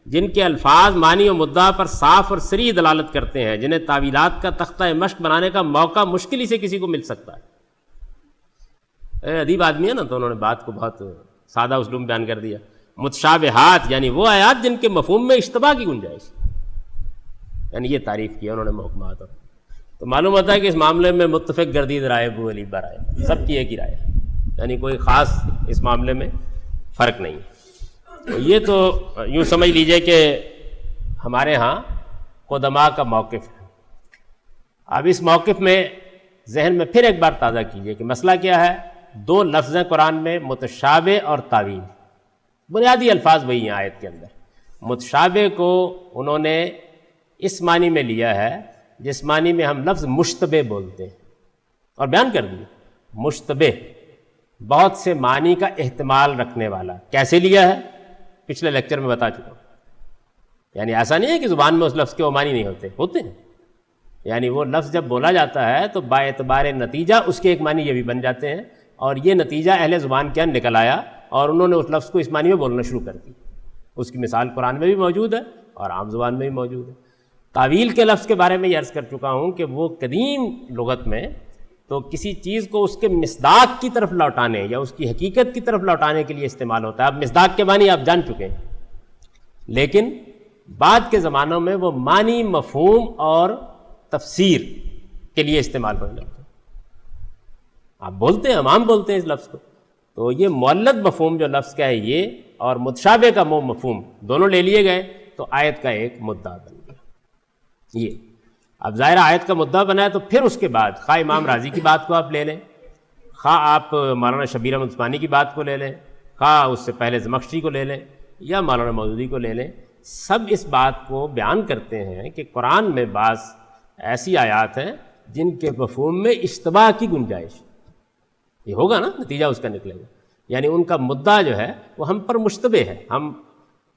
جن کے الفاظ معنی و مدعا پر صاف اور صریح دلالت کرتے ہیں، جنہیں تعویلات کا تختہ مشق بنانے کا موقع مشکل ہی سے کسی کو مل سکتا ہے۔ ادیب آدمی ہے نا، تو انہوں نے بات کو بہت سادہ اسلوب بیان کر دیا۔ متشابہات یعنی وہ آیات جن کے مفہوم میں اشتباہ کی گنجائش، یعنی یہ تعریف کیا انہوں نے محکمات۔ تو معلوم ہوتا ہے کہ اس معاملے میں متفق گردید رائے ابو علی برائے، سب کی ایک ہی رائے ہے، یعنی کوئی خاص اس معاملے میں فرق نہیں ہے۔ تو یہ تو یوں سمجھ لیجئے کہ ہمارے ہاں قدماء کا موقف ہے۔ اب اس موقف میں ذہن میں پھر ایک بار تازہ کیجئے کہ مسئلہ کیا ہے۔ دو لفظ ہیں قرآن میں، متشابہ اور تعویل، بنیادی الفاظ وہی ہیں آیت کے اندر۔ متشابہ کو انہوں نے اس معنی میں لیا ہے جس معنی میں ہم لفظ مشتبہ بولتے ہیں، اور بیان کر دیا مشتبہ بہت سے معنی کا احتمال رکھنے والا۔ کیسے لیا ہے پچھلے لیکچر میں بتا چکا ہوں، یعنی ایسا نہیں ہے کہ زبان میں اس لفظ کے وہ معنی نہیں ہوتے ہیں، یعنی وہ لفظ جب بولا جاتا ہے تو با اعتبار نتیجہ اس کے ایک معنی یہ بھی بن جاتے ہیں، اور یہ نتیجہ اہل زبان کے نکل آیا اور انہوں نے اس لفظ کو اس معنی میں بولنا شروع کر دی۔ اس کی مثال قرآن میں بھی موجود ہے اور عام زبان میں بھی موجود ہے۔ تعویل کے لفظ کے بارے میں یہ عرض کر چکا ہوں کہ وہ قدیم لغت میں تو کسی چیز کو اس کے مصداق کی طرف لوٹانے یا اس کی حقیقت کی طرف لوٹانے کے لیے استعمال ہوتا ہے۔ اب مصداق کے معنی آپ جان چکے ہیں، لیکن بعد کے زمانوں میں وہ معنی، مفہوم اور تفسیر کے لیے استعمال ہونے لگتے ہیں۔ آپ بولتے ہیں، ہم عام بولتے ہیں اس لفظ کو، تو یہ مولد مفہوم جو لفظ کا ہے یہ اور متشابہ کا مفہوم دونوں لے لیے گئے تو آیت کا ایک مدعا بن گیا۔ یہ اب ظاہر آیت کا مدعا بنا ہے تو پھر اس کے بعد خواہ امام راضی کی بات کو آپ لے لیں، خواہ آپ مولانا شبیر احمد عثمانی کی بات کو لے لیں، خواہ اس سے پہلے زمخشری کو لے لیں یا مولانا مودودی کو لے لیں، سب اس بات کو بیان کرتے ہیں کہ قرآن میں بعض ایسی آیات ہیں جن کے مفہوم میں اشتباہ کی گنجائش، یہ ہوگا نا، نتیجہ اس کا نکلے گا، یعنی ان کا مدعا جو ہے وہ ہم پر مشتبہ ہے، ہم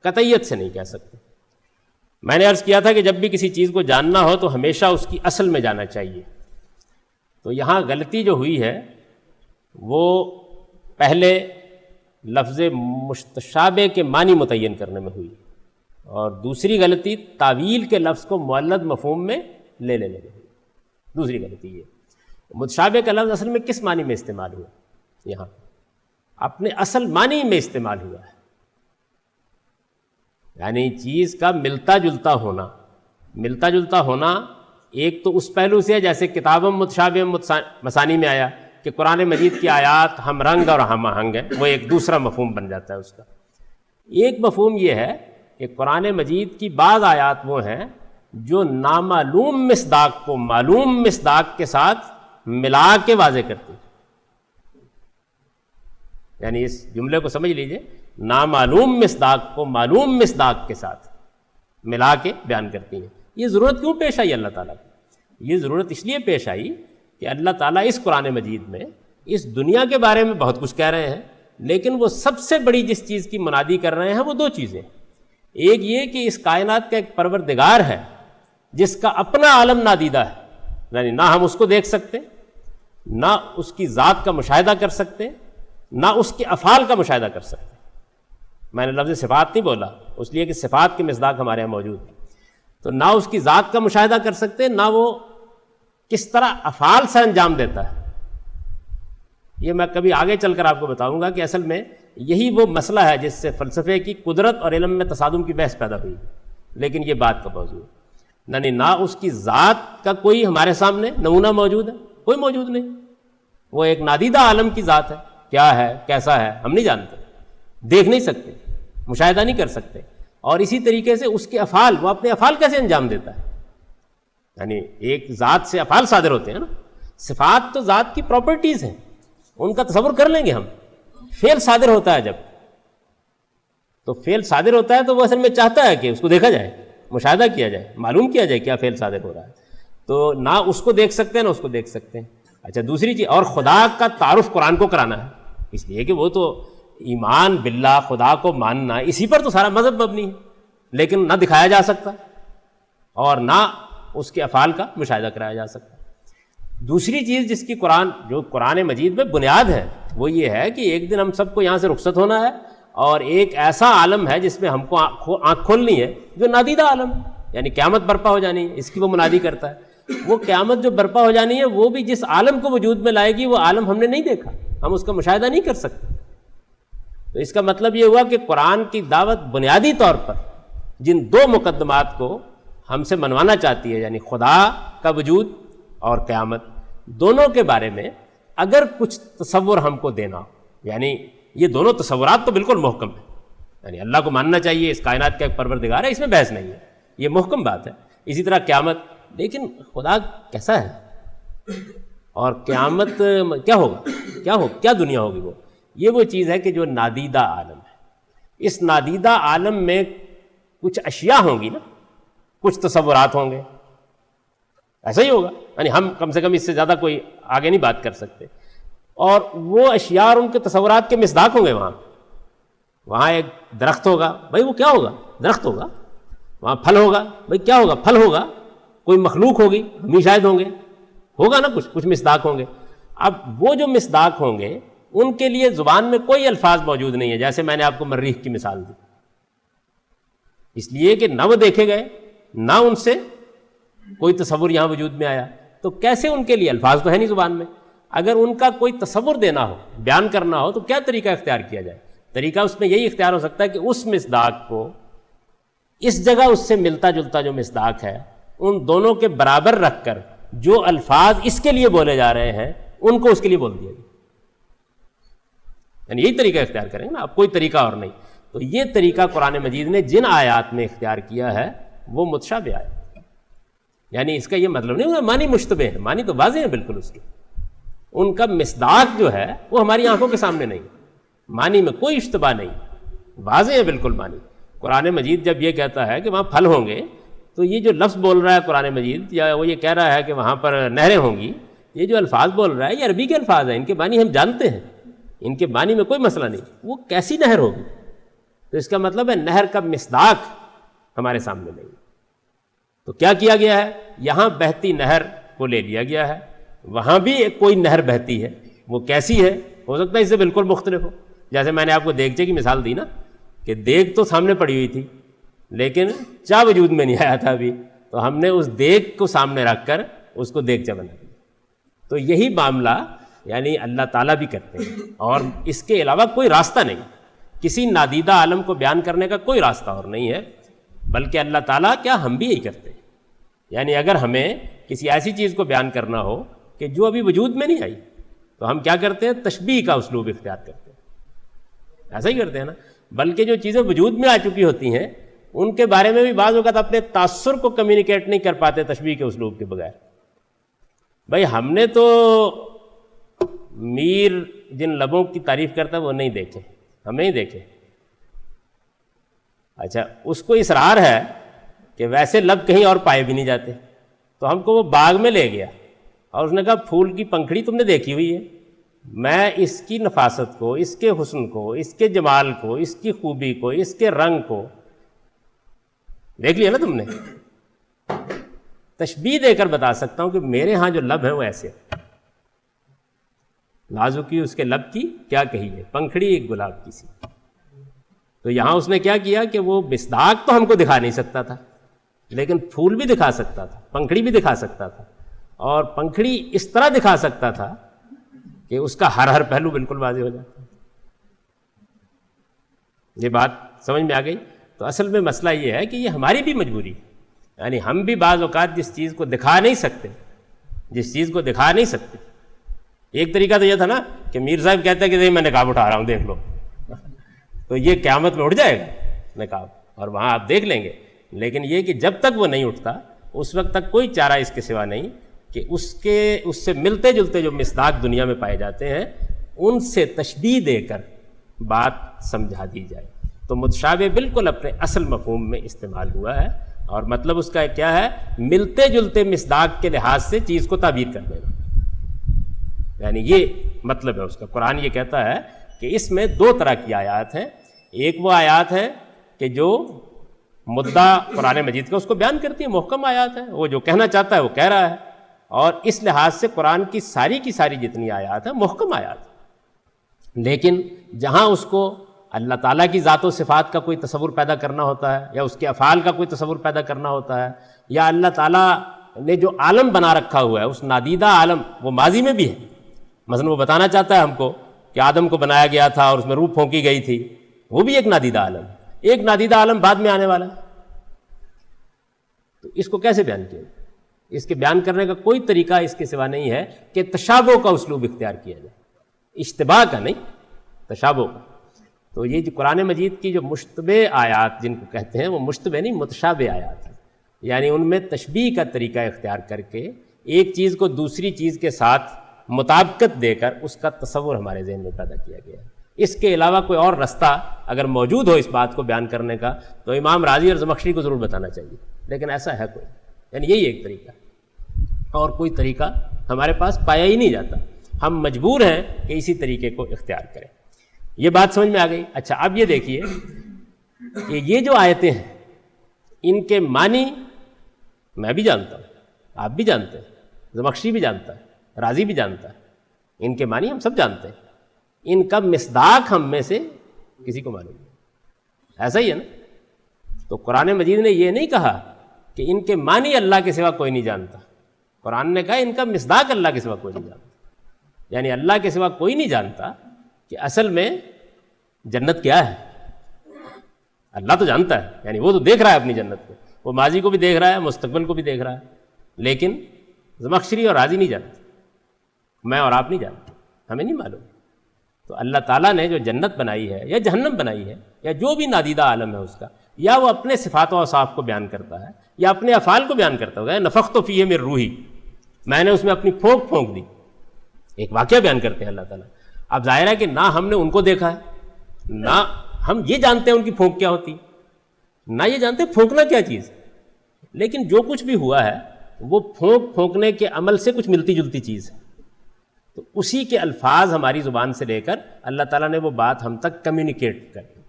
قطعیت سے نہیں کہہ سکتے۔ میں نے عرض کیا تھا کہ جب بھی کسی چیز کو جاننا ہو تو ہمیشہ اس کی اصل میں جانا چاہیے، تو یہاں غلطی جو ہوئی ہے وہ پہلے لفظ متشابہ کے معنی متعین کرنے میں ہوئی، اور دوسری غلطی تعویل کے لفظ کو مولد مفہوم میں لے لینے میں ہوئی۔ دوسری غلطی یہ، متشابہ کا لفظ اصل میں کس معنی میں استعمال ہوا؟ یہاں اپنے اصل معنی میں استعمال ہوا ہے، یعنی چیز کا ملتا جلتا ہونا۔ ملتا جلتا ہونا ایک تو اس پہلو سے ہے جیسے کتابم متشابہ مثانی میں آیا کہ قرآن مجید کی آیات ہم رنگ اور ہم آہنگ ہیں، وہ ایک دوسرا مفہوم بن جاتا ہے اس کا۔ ایک مفہوم یہ ہے کہ قرآن مجید کی بعض آیات وہ ہیں جو نامعلوم مصداق کو معلوم مصداق کے ساتھ ملا کے واضح کرتی، یعنی اس جملے کو سمجھ لیجئے، نامعلوم مصداق کو معلوم مصداق کے ساتھ ملا کے بیان کرتی ہیں۔ یہ ضرورت کیوں پیش آئی اللہ تعالیٰ کی؟ یہ ضرورت اس لیے پیش آئی کہ اللہ تعالیٰ اس قرآن مجید میں اس دنیا کے بارے میں بہت کچھ کہہ رہے ہیں، لیکن وہ سب سے بڑی جس چیز کی منادی کر رہے ہیں وہ دو چیزیں۔ ایک یہ کہ اس کائنات کا ایک پروردگار ہے جس کا اپنا عالم نادیدہ ہے، یعنی نہ ہم اس کو دیکھ سکتے، نہ اس کی ذات کا مشاہدہ کر سکتے، نہ اس کے افعال کا مشاہدہ کر سکتے۔ میں نے لفظ صفات نہیں بولا اس لیے کہ صفات کے مصداق ہمارے یہاں موجود ہیں، تو نہ اس کی ذات کا مشاہدہ کر سکتے، نہ وہ کس طرح افعال سے انجام دیتا ہے۔ یہ میں کبھی آگے چل کر آپ کو بتاؤں گا کہ اصل میں یہی وہ مسئلہ ہے جس سے فلسفے کی قدرت اور علم میں تصادم کی بحث پیدا ہوئی، لیکن یہ بات کا موضوع ہے، یعنی نہ اس کی ذات کا کوئی ہمارے سامنے نمونہ موجود ہے، کوئی موجود نہیں، وہ ایک نادیدہ عالم کی ذات ہے، کیا ہے کیسا ہے ہم نہیں جانتے، دیکھ نہیں سکتے، مشاہدہ نہیں کر سکتے، اور اسی طریقے سے اس کے افعال، وہ اپنے افعال کیسے انجام دیتا ہے، یعنی ایک ذات سے افعال صادر ہوتے ہیں نا، صفات تو ذات کی پراپرٹیز ہیں، ان کا تصور کر لیں گے ہم۔ فعل صادر ہوتا ہے جب، تو فعل صادر ہوتا ہے تو وہ اصل میں چاہتا ہے کہ اس کو دیکھا جائے، مشاہدہ کیا جائے، معلوم کیا جائے کیا فعل صادر ہو رہا ہے، تو نہ اس کو دیکھ سکتے ہیں نہ اس کو دیکھ سکتے ہیں۔ اچھا دوسری چیز، اور خدا کا تعارف قرآن کو کرانا ہے، اس لیے کہ وہ تو ایمان باللہ، خدا کو ماننا، اسی پر تو سارا مذہب مبنی ہے، لیکن نہ دکھایا جا سکتا اور نہ اس کے افعال کا مشاہدہ کرایا جا سکتا۔ دوسری چیز جس کی جو قرآن مجید میں بنیاد ہے وہ یہ ہے کہ ایک دن ہم سب کو یہاں سے رخصت ہونا ہے، اور ایک ایسا عالم ہے جس میں ہم کو آنکھ کھولنی ہے جو نادیدہ عالم، یعنی قیامت برپا ہو جانی ہے، اس کی وہ منادی کرتا ہے۔ وہ قیامت جو برپا ہو جانی ہے وہ بھی جس عالم کو وجود میں لائے گی وہ عالم ہم نے نہیں دیکھا، ہم اس کا مشاہدہ نہیں کر سکتے۔ تو اس کا مطلب یہ ہوا کہ قرآن کی دعوت بنیادی طور پر جن دو مقدمات کو ہم سے منوانا چاہتی ہے، یعنی خدا کا وجود اور قیامت دونوں کے بارے میں اگر کچھ تصور ہم کو دینا ہو، یعنی یہ دونوں تصورات تو بالکل محکم ہیں، یعنی اللہ کو ماننا چاہیے، اس کائنات کا ایک پروردگار ہے، اس میں بحث نہیں ہے، یہ محکم بات ہے. اسی طرح قیامت، لیکن خدا کیسا ہے اور قیامت کیا ہوگا، کیا دنیا ہوگی، وہ چیز ہے کہ جو نادیدہ عالم ہے. اس نادیدہ عالم میں کچھ اشیاء ہوں گی نا، کچھ تصورات ہوں گے، ایسا ہی ہوگا، یعنی ہم کم سے کم اس سے زیادہ کوئی آگے نہیں بات کر سکتے. اور وہ اشیاء اور ان کے تصورات کے مصداق ہوں گے. وہاں ایک درخت ہوگا، بھائی وہ کیا ہوگا، درخت ہوگا. وہاں پھل ہوگا، بھائی کیا ہوگا، پھل ہوگا. کوئی مخلوق ہوگی، ہم ہی شاید ہوں گے، ہوگا نا، کچھ مصداق ہوں گے. اب وہ جو مصداق ہوں گے ان کے لیے زبان میں کوئی الفاظ موجود نہیں ہے، جیسے میں نے آپ کو مریخ کی مثال دی، اس لیے کہ نہ وہ دیکھے گئے، نہ ان سے کوئی تصور یہاں وجود میں آیا، تو کیسے ان کے لیے الفاظ تو ہے نہیں زبان میں. اگر ان کا کوئی تصور دینا ہو، بیان کرنا ہو، تو کیا طریقہ اختیار کیا جائے؟ طریقہ اس میں یہی اختیار ہو سکتا ہے کہ اس مصداق کو اس جگہ اس سے ملتا جلتا جو مصداق ہے ان دونوں کے برابر رکھ کر جو الفاظ اس کے لیے بولے جا رہے ہیں ان کو اس کے لیے بول دیا جائے. یعنی یہی طریقہ اختیار کریں گے نا، اب کوئی طریقہ اور نہیں. تو یہ طریقہ قرآن مجید نے جن آیات میں اختیار کیا ہے وہ متشابہ آیات، یعنی اس کا یہ مطلب نہیں ہوگا معنی مشتبہ ہے، معنی تو واضح ہیں بالکل اس کے، ان کا مصداق جو ہے وہ ہماری آنکھوں کے سامنے نہیں، معنی میں کوئی اشتباہ نہیں، واضح ہے بالکل معنی. قرآن مجید جب یہ کہتا ہے کہ وہاں پھل ہوں گے، تو یہ جو لفظ بول رہا ہے قرآن مجید، یا وہ یہ کہہ رہا ہے کہ وہاں پر نہریں ہوں گی، یہ جو الفاظ بول رہا ہے یہ عربی کے الفاظ ہیں، ان کے معنی ہم جانتے ہیں، ان کے معنی میں کوئی مسئلہ نہیں. وہ کیسی نہر ہوگی؟ تو اس کا مطلب ہے نہر کا مصداق ہمارے سامنے نہیں. تو کیا کیا گیا ہے؟ یہاں بہتی نہر کو لے لیا گیا ہے، وہاں بھی ایک کوئی نہر بہتی ہے، وہ کیسی ہے؟ ہو سکتا ہے اس سے بالکل مختلف ہو. جیسے میں نے آپ کو دیگچے کی مثال دی نا، کہ دیگ تو سامنے پڑی ہوئی تھی لیکن چا وجود میں نہیں آیا تھا ابھی، تو ہم نے اس دیگ کو سامنے رکھ کر اس کو دیگچا بنا دیا. تو یہی معاملہ یعنی اللہ تعالیٰ بھی کرتے ہیں، اور اس کے علاوہ کوئی راستہ نہیں، کسی نادیدہ عالم کو بیان کرنے کا کوئی راستہ اور نہیں ہے، بلکہ اللہ تعالیٰ کیا ہم بھی یہی کرتے ہیں. یعنی اگر ہمیں کسی ایسی چیز کو بیان کرنا ہو کہ جو ابھی وجود میں نہیں آئی، تو ہم کیا کرتے ہیں؟ تشبیہ کا اسلوب اختیار کرتے ہیں. ایسا ہی کرتے ہیں نا. بلکہ جو چیزیں وجود میں آ چکی ہوتی ہیں ان کے بارے میں بھی بعض اوقات اپنے تاثر کو کمیونیکیٹ نہیں کر پاتے تشبیہ کے اسلوب کے بغیر. بھائی ہم نے تو میر جن لبوں کی تعریف کرتا ہے وہ نہیں دیکھے، ہم نہیں دیکھے. اچھا، اس کو اصرار ہے کہ ویسے لب کہیں اور پائے بھی نہیں جاتے، تو ہم کو وہ باغ میں لے گیا اور اس نے کہا پھول کی پنکھڑی تم نے دیکھی ہوئی ہے، میں اس کی نفاست کو، اس کے حسن کو، اس کے جمال کو، اس کی خوبی کو، اس کے رنگ کو دیکھ لیا نا تم نے. تشبیہ دے کر بتا سکتا ہوں کہ میرے ہاں جو لب ہے وہ ایسے، نازکی اس کے لب کی کیا کہی ہے، پنکھڑی ایک گلاب کی سی. تو یہاں اس نے کیا کیا کہ وہ مصداق تو ہم کو دکھا نہیں سکتا تھا، لیکن پھول بھی دکھا سکتا تھا، پنکھڑی بھی دکھا سکتا تھا، اور پنکھڑی اس طرح دکھا سکتا تھا کہ اس کا ہر پہلو بالکل واضح ہو جاتا. یہ بات سمجھ میں آ گئی؟ تو اصل میں مسئلہ یہ ہے کہ یہ ہماری بھی مجبوری ہے، یعنی ہم بھی بعض اوقات جس چیز کو دکھا نہیں سکتے، ایک طریقہ تو یہ تھا نا کہ میر صاحب کہتے ہیں کہ میں نقاب اٹھا رہا ہوں دیکھ لو، تو یہ قیامت میں اٹھ جائے گا نقاب اور وہاں آپ دیکھ لیں گے. لیکن یہ کہ جب تک وہ نہیں اٹھتا اس وقت تک کوئی چارہ اس کے سوا نہیں کہ اس سے ملتے جلتے جو مصداق دنیا میں پائے جاتے ہیں ان سے تشبیہ دے کر بات سمجھا دی جائے. تو متشابہ بالکل اپنے اصل مفہوم میں استعمال ہوا ہے، اور مطلب اس کا کیا ہے؟ ملتے جلتے مصداق کے لحاظ سے چیز کو تعبیر کر دینا، یعنی یہ مطلب ہے اس کا. قرآن یہ کہتا ہے کہ اس میں دو طرح کی آیات ہیں. ایک وہ آیات ہے کہ جو مدعا قرآن مجید کا اس کو بیان کرتی ہیں، محکم آیات ہیں، وہ جو کہنا چاہتا ہے وہ کہہ رہا ہے، اور اس لحاظ سے قرآن کی ساری جتنی آیات ہیں محکم آیات. لیکن جہاں اس کو اللہ تعالیٰ کی ذات و صفات کا کوئی تصور پیدا کرنا ہوتا ہے، یا اس کے افعال کا کوئی تصور پیدا کرنا ہوتا ہے، یا اللہ تعالیٰ نے جو عالم بنا رکھا ہوا ہے اس نادیدہ عالم وہ ماضی میں بھی ہے. مثلا وہ بتانا چاہتا ہے ہم کو کہ آدم کو بنایا گیا تھا اور اس میں روح پھونکی گئی تھی، وہ بھی ایک نادیدہ عالم ہے. ایک نادیدہ عالم بعد میں آنے والا ہے، تو اس کو کیسے بیان کیا؟ اس کے بیان کرنے کا کوئی طریقہ اس کے سوا نہیں ہے کہ تشابہ کا اسلوب اختیار کیا جائے، اشتباہ کا نہیں، تشابہ کا۔ تو یہ جو قرآن مجید کی جو مشتبہ آیات جن کو کہتے ہیں، وہ مشتبہ نہیں، متشابہ آیات ہیں، یعنی ان میں تشبیہ کا طریقہ اختیار کر کے ایک چیز کو دوسری چیز کے ساتھ مطابقت دے کر اس کا تصور ہمارے ذہن میں پیدا کیا گیا ہے۔ اس کے علاوہ کوئی اور رستہ اگر موجود ہو اس بات کو بیان کرنے کا تو امام راضی اور زمخشری کو ضرور بتانا چاہیے، لیکن ایسا ہے کوئی، یعنی یہی ایک طریقہ، اور کوئی طریقہ ہمارے پاس پایا ہی نہیں جاتا، ہم مجبور ہیں کہ اسی طریقے کو اختیار کریں۔ یہ بات سمجھ میں آ گئی؟ اچھا، اب یہ دیکھیے کہ یہ جو آیتیں ہیں ان کے معنی میں بھی جانتا ہوں، آپ بھی جانتے ہیں، زمخشری بھی جانتا ہے، راضی بھی جانتا ہے، ان کے معنی ہم سب جانتے ہیں، ان کا مصداق ہم میں سے کسی کو معلوم نہیں، ایسا ہی ہے نا؟ تو قرآن مجید نے یہ نہیں کہا کہ ان کے معنی اللہ کے سوا کوئی نہیں جانتا، قرآن نے کہا ان کا مصداق اللہ کے سوا کوئی نہیں جانتا، یعنی اللہ کے سوا کوئی نہیں جانتا کہ اصل میں جنت کیا ہے۔ اللہ تو جانتا ہے، یعنی وہ تو دیکھ رہا ہے اپنی جنت کو، وہ ماضی کو بھی دیکھ رہا ہے، مستقبل کو بھی دیکھ رہا ہے، لیکن زمخشری اور راضی نہیں جانتے، میں اور آپ نہیں جانتے، ہمیں نہیں معلوم۔ تو اللہ تعالیٰ نے جو جنت بنائی ہے یا جہنم بنائی ہے یا جو بھی نادیدہ عالم ہے اس کا، یا وہ اپنے صفات و اوصاف کو بیان کرتا ہے یا اپنے افعال کو بیان کرتا ہوگا، نفخت فیہ من روحی، میں نے اس میں اپنی پھونک دی، ایک واقعہ بیان کرتے ہیں اللہ تعالیٰ۔ اب ظاہر ہے کہ نہ ہم نے ان کو دیکھا ہے، نہ ہم یہ جانتے ہیں ان کی پھونک کیا ہوتی، نہ یہ جانتے پھونکنا کیا چیز، لیکن جو کچھ بھی ہوا ہے وہ پھونکنے کے عمل سے کچھ ملتی جلتی چیز ہے، تو اسی کے الفاظ ہماری زبان سے لے کر اللہ تعالیٰ نے وہ بات ہم تک کمیونیکیٹ کر دی۔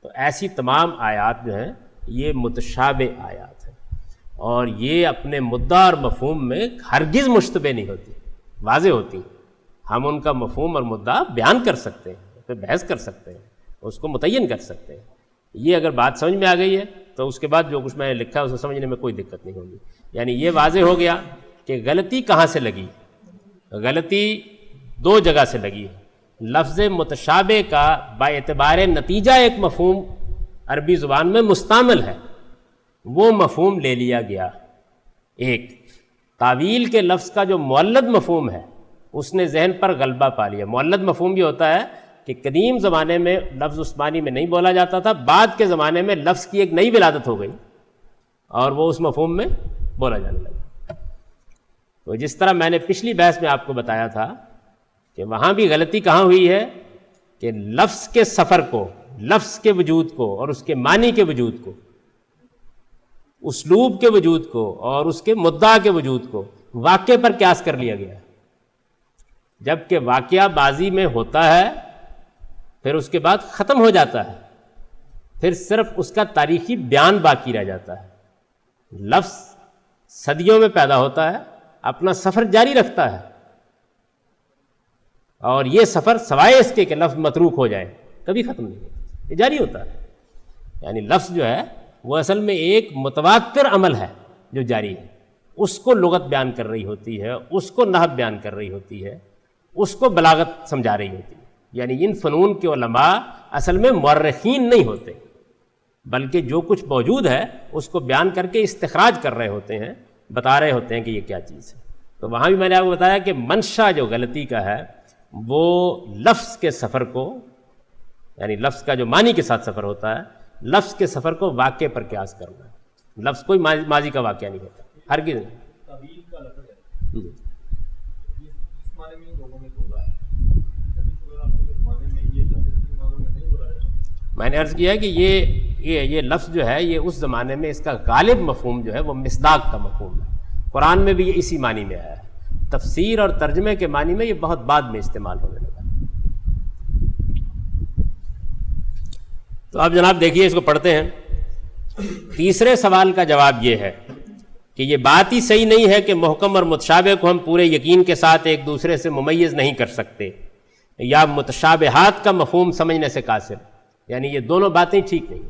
تو ایسی تمام آیات جو ہیں یہ متشابہ آیات ہیں، اور یہ اپنے مدعا اور مفہوم میں ہرگز مشتبہ نہیں ہوتی، واضح ہوتی ہیں۔ ہم ان کا مفہوم اور مدعا بیان کر سکتے ہیں، اس پہ بحث کر سکتے ہیں، اس کو متعین کر سکتے ہیں۔ یہ اگر بات سمجھ میں آ گئی ہے تو اس کے بعد جو کچھ میں نے لکھا ہے اسے سمجھنے میں کوئی دقت نہیں ہوگی۔ یعنی یہ واضح ہو گیا کہ غلطی کہاں سے لگی، غلطی دو جگہ سے لگی ہے۔ لفظ متشابہ کا با اعتبار نتیجہ ایک مفہوم عربی زبان میں مستعمل ہے، وہ مفہوم لے لیا گیا۔ ایک تعویل کے لفظ کا جو مولد مفہوم ہے اس نے ذہن پر غلبہ پا لیا۔ مولد مفہوم یہ ہوتا ہے کہ قدیم زمانے میں لفظ عثمانی میں نہیں بولا جاتا تھا، بعد کے زمانے میں لفظ کی ایک نئی ولادت ہو گئی اور وہ اس مفہوم میں بولا جانے لگا۔ تو جس طرح میں نے پچھلی بحث میں آپ کو بتایا تھا کہ وہاں بھی غلطی کہاں ہوئی ہے کہ لفظ کے سفر کو، لفظ کے وجود کو اور اس کے معنی کے وجود کو، اسلوب کے وجود کو اور اس کے مدعا کے وجود کو واقعے پر قیاس کر لیا گیا، جبکہ واقعہ ماضی میں ہوتا ہے پھر اس کے بعد ختم ہو جاتا ہے، پھر صرف اس کا تاریخی بیان باقی رہ جاتا ہے۔ لفظ صدیوں میں پیدا ہوتا ہے، اپنا سفر جاری رکھتا ہے، اور یہ سفر سوائے اس کے کہ لفظ متروک ہو جائے کبھی ختم نہیں ہوتا، یہ جاری ہوتا ہے۔ یعنی لفظ جو ہے وہ اصل میں ایک متواتر عمل ہے جو جاری ہے، اس کو لغت بیان کر رہی ہوتی ہے، اس کو نحو بیان کر رہی ہوتی ہے، اس کو بلاغت سمجھا رہی ہوتی ہے۔ یعنی ان فنون کے علماء اصل میں مورخین نہیں ہوتے، بلکہ جو کچھ موجود ہے اس کو بیان کر کے استخراج کر رہے ہوتے ہیں، بتا رہے ہوتے ہیں کہ یہ کیا چیز ہے۔ تو وہاں بھی میں نے آپ کو بتایا کہ منشا جو غلطی کا ہے وہ لفظ کے سفر کو، یعنی لفظ کا جو معنی کے ساتھ سفر ہوتا ہے، لفظ کے سفر کو واقعے پر قیاس کرنا ہے۔ لفظ کوئی ماضی کا واقعہ نہیں ہوتا، ہرگز نہیں۔ میں نے عرض کیا کہ یہ لفظ جو ہے یہ اس زمانے میں اس کا غالب مفہوم جو ہے وہ مصداق کا مفہوم ہے۔ قرآن میں بھی یہ اسی معنی میں آیا ہے، تفسیر اور ترجمے کے معنی میں یہ بہت بعد میں استعمال ہونے لگا۔ تو اب جناب دیکھیے اس کو پڑھتے ہیں۔ تیسرے سوال کا جواب یہ ہے کہ یہ بات ہی صحیح نہیں ہے کہ محکم اور متشابہ کو ہم پورے یقین کے ساتھ ایک دوسرے سے ممیز نہیں کر سکتے، یا متشابہات کا مفہوم سمجھنے سے قاصر، یعنی یہ دونوں باتیں ٹھیک نہیں۔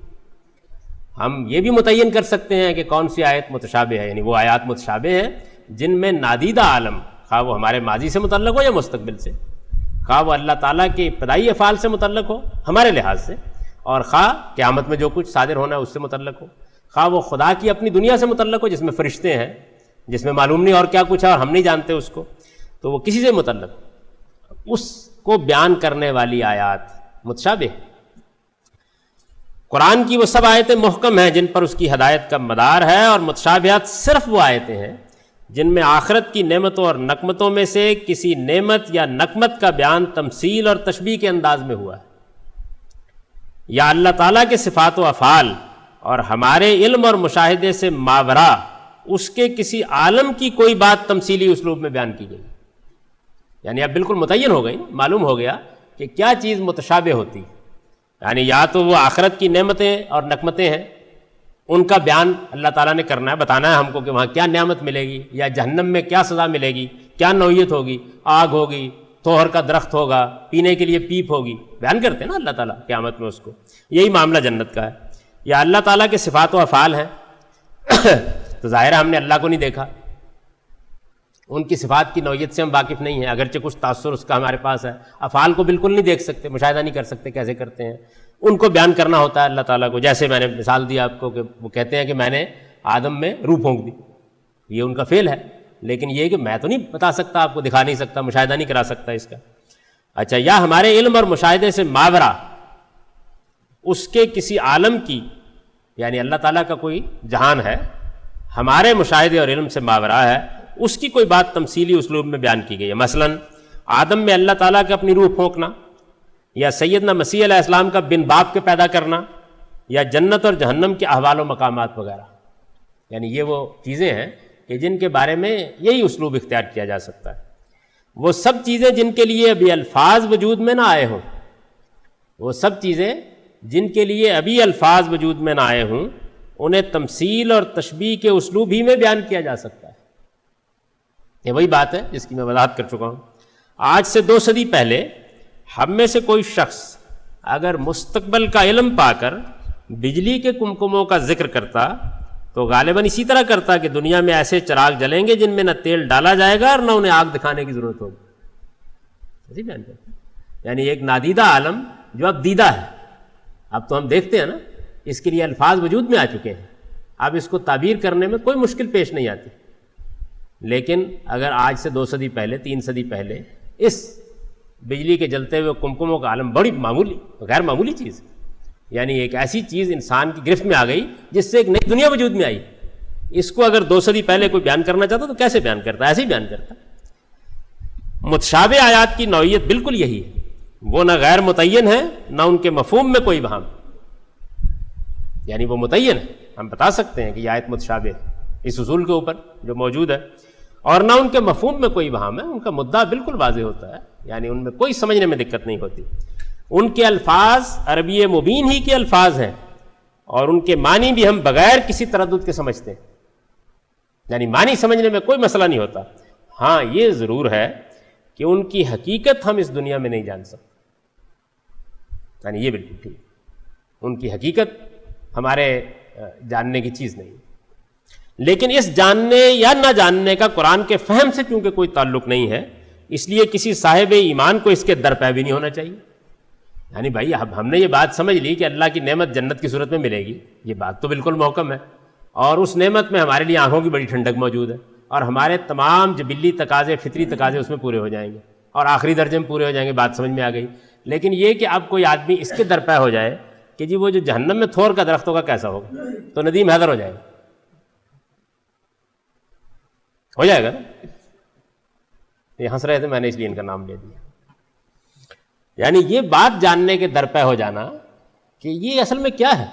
ہم یہ بھی متعین کر سکتے ہیں کہ کون سی آیت متشابہ ہے، یعنی وہ آیات متشابہ ہیں جن میں نادیدہ عالم، خواہ وہ ہمارے ماضی سے متعلق ہو یا مستقبل سے، خواہ وہ اللہ تعالیٰ کے ابتدائی افعال سے متعلق ہو ہمارے لحاظ سے، اور خواہ قیامت میں جو کچھ صادر ہونا ہے اس سے متعلق ہو، خواہ وہ خدا کی اپنی دنیا سے متعلق ہو جس میں فرشتے ہیں، جس میں معلوم نہیں اور کیا کچھ ہے اور ہم نہیں جانتے اس کو، تو وہ کسی سے متعلق، اس کو بیان کرنے والی آیات متشابہ۔ قرآن کی وہ سب آیتیں محکم ہیں جن پر اس کی ہدایت کا مدار ہے، اور متشابہات صرف وہ آیتیں ہیں جن میں آخرت کی نعمتوں اور نقمتوں میں سے کسی نعمت یا نقمت کا بیان تمثیل اور تشبیہ کے انداز میں ہوا ہے، یا اللہ تعالیٰ کے صفات و افعال اور ہمارے علم اور مشاہدے سے ماورا اس کے کسی عالم کی کوئی بات تمثیلی اسلوب میں بیان کی گئی۔ یعنی اب بالکل متعین ہو گئی، معلوم ہو گیا کہ کیا چیز متشابہ ہوتی ہے، یعنی یا تو وہ آخرت کی نعمتیں اور نقمتیں ہیں، ان کا بیان اللہ تعالیٰ نے کرنا ہے، بتانا ہے ہم کو کہ وہاں کیا نعمت ملے گی، یا جہنم میں کیا سزا ملے گی، کیا نوعیت ہوگی، آگ ہوگی، توہر کا درخت ہوگا، پینے کے لیے پیپ ہوگی، بیان کرتے ہیں نا اللہ تعالیٰ قیامت میں اس کو۔ یہی معاملہ جنت کا ہے۔ یا اللہ تعالیٰ کے صفات و افعال ہیں تو ظاہر ہے ہم نے اللہ کو نہیں دیکھا، ان کی صفات کی نوعیت سے ہم واقف نہیں ہیں، اگرچہ کچھ تاثر اس کا ہمارے پاس ہے۔ افعال کو بالکل نہیں دیکھ سکتے، مشاہدہ نہیں کر سکتے کیسے کرتے ہیں، ان کو بیان کرنا ہوتا ہے اللہ تعالیٰ کو۔ جیسے میں نے مثال دی آپ کو کہ وہ کہتے ہیں کہ میں نے آدم میں روح پھونک دی، یہ ان کا فعل ہے، لیکن یہ کہ میں تو نہیں بتا سکتا، آپ کو دکھا نہیں سکتا، مشاہدہ نہیں کرا سکتا اس کا۔ اچھا، یا ہمارے علم اور مشاہدے سے ماورا اس کے کسی عالم کی، یعنی اللہ تعالیٰ کا کوئی جہان ہے، ہمارے مشاہدے اور علم سے ماورا ہے، اس کی کوئی بات تمثیلی اسلوب میں بیان کی گئی ہے۔ مثلا آدم میں اللہ تعالیٰ کا اپنی روح پھونکنا، یا سیدنا مسیح علیہ السلام کا بن باپ کے پیدا کرنا، یا جنت اور جہنم کے احوال و مقامات وغیرہ، یعنی یہ وہ چیزیں ہیں کہ جن کے بارے میں یہی اسلوب اختیار کیا جا سکتا ہے۔ وہ سب چیزیں جن کے لیے ابھی الفاظ وجود میں نہ آئے ہوں، وہ سب چیزیں جن کے لیے ابھی الفاظ وجود میں نہ آئے ہوں، انہیں تمثیل اور تشبیہ کے اسلوب ہی میں بیان کیا جا سکتا ہے۔ یہ وہی بات ہے جس کی میں وضاحت کر چکا ہوں۔ آج سے 2 صدی پہلے ہم میں سے کوئی شخص اگر مستقبل کا علم پا کر بجلی کے کمکموں کا ذکر کرتا تو غالباً اسی طرح کرتا کہ دنیا میں ایسے چراغ جلیں گے جن میں نہ تیل ڈالا جائے گا اور نہ انہیں آگ دکھانے کی ضرورت ہوگی۔ ایسی بیان کرتا، یعنی ایک نادیدہ عالم جو اب دیدہ ہے، اب تو ہم دیکھتے ہیں نا، اس کے لیے الفاظ وجود میں آ چکے ہیں، اب اس کو تعبیر کرنے میں کوئی مشکل پیش نہیں آتی۔ لیکن اگر آج سے 2 صدی پہلے، 3 صدی پہلے اس بجلی کے جلتے ہوئے کمکموں کا عالم بڑی معمولی، غیر معمولی چیز ہے، یعنی ایک ایسی چیز انسان کی گرفت میں آ گئی جس سے ایک نئی دنیا وجود میں آئی، اس کو اگر 2 صدی پہلے کوئی بیان کرنا چاہتا تو کیسے بیان کرتا؟ ایسے ہی بیان کرتا۔ متشابہ آیات کی نوعیت بالکل یہی ہے، وہ نہ غیر متعین ہے نہ ان کے مفہوم میں کوئی ابہام، یعنی وہ متعین ہے، ہم بتا سکتے ہیں کہ یہ آیت متشابہ ہے اس اصول کے اوپر جو موجود ہے، اور نہ ان کے مفہوم میں کوئی ابہام ہے، ان کا مدعا بالکل واضح ہوتا ہے، یعنی ان میں کوئی سمجھنے میں دقت نہیں ہوتی۔ ان کے الفاظ عربی مبین ہی کے الفاظ ہیں، اور ان کے معنی بھی ہم بغیر کسی تردد کے سمجھتے ہیں، یعنی معنی سمجھنے میں کوئی مسئلہ نہیں ہوتا۔ ہاں یہ ضرور ہے کہ ان کی حقیقت ہم اس دنیا میں نہیں جان سکتے، یعنی یہ بالکل ٹھیک، ان کی حقیقت ہمارے جاننے کی چیز نہیں، لیکن اس جاننے یا نہ جاننے کا قرآن کے فہم سے چونکہ کوئی تعلق نہیں ہے، اس لیے کسی صاحب ایمان کو اس کے درپے بھی نہیں ہونا چاہیے۔ یعنی بھائی اب ہم نے یہ بات سمجھ لی کہ اللہ کی نعمت جنت کی صورت میں ملے گی، یہ بات تو بالکل محکم ہے، اور اس نعمت میں ہمارے لیے آنکھوں کی بڑی ٹھنڈک موجود ہے، اور ہمارے تمام جبلی تقاضے، فطری تقاضے اس میں پورے ہو جائیں گے، اور آخری درجے میں پورے ہو جائیں گے، بات سمجھ میں آ گئی۔ لیکن یہ کہ اب کوئی آدمی اس کے درپے ہو جائے کہ جی وہ جو جہنم میں تھور کا درخت ہوگا کیسا ہوگا، تو ندیم حیدر ہو جائے گا، ہو جائے گا نا۔ یہ ہنس رہے تھے، میں نے اس لیے ان کا نام لے دیا۔ یعنی یہ بات جاننے کے درپے ہو جانا کہ یہ اصل میں کیا ہے،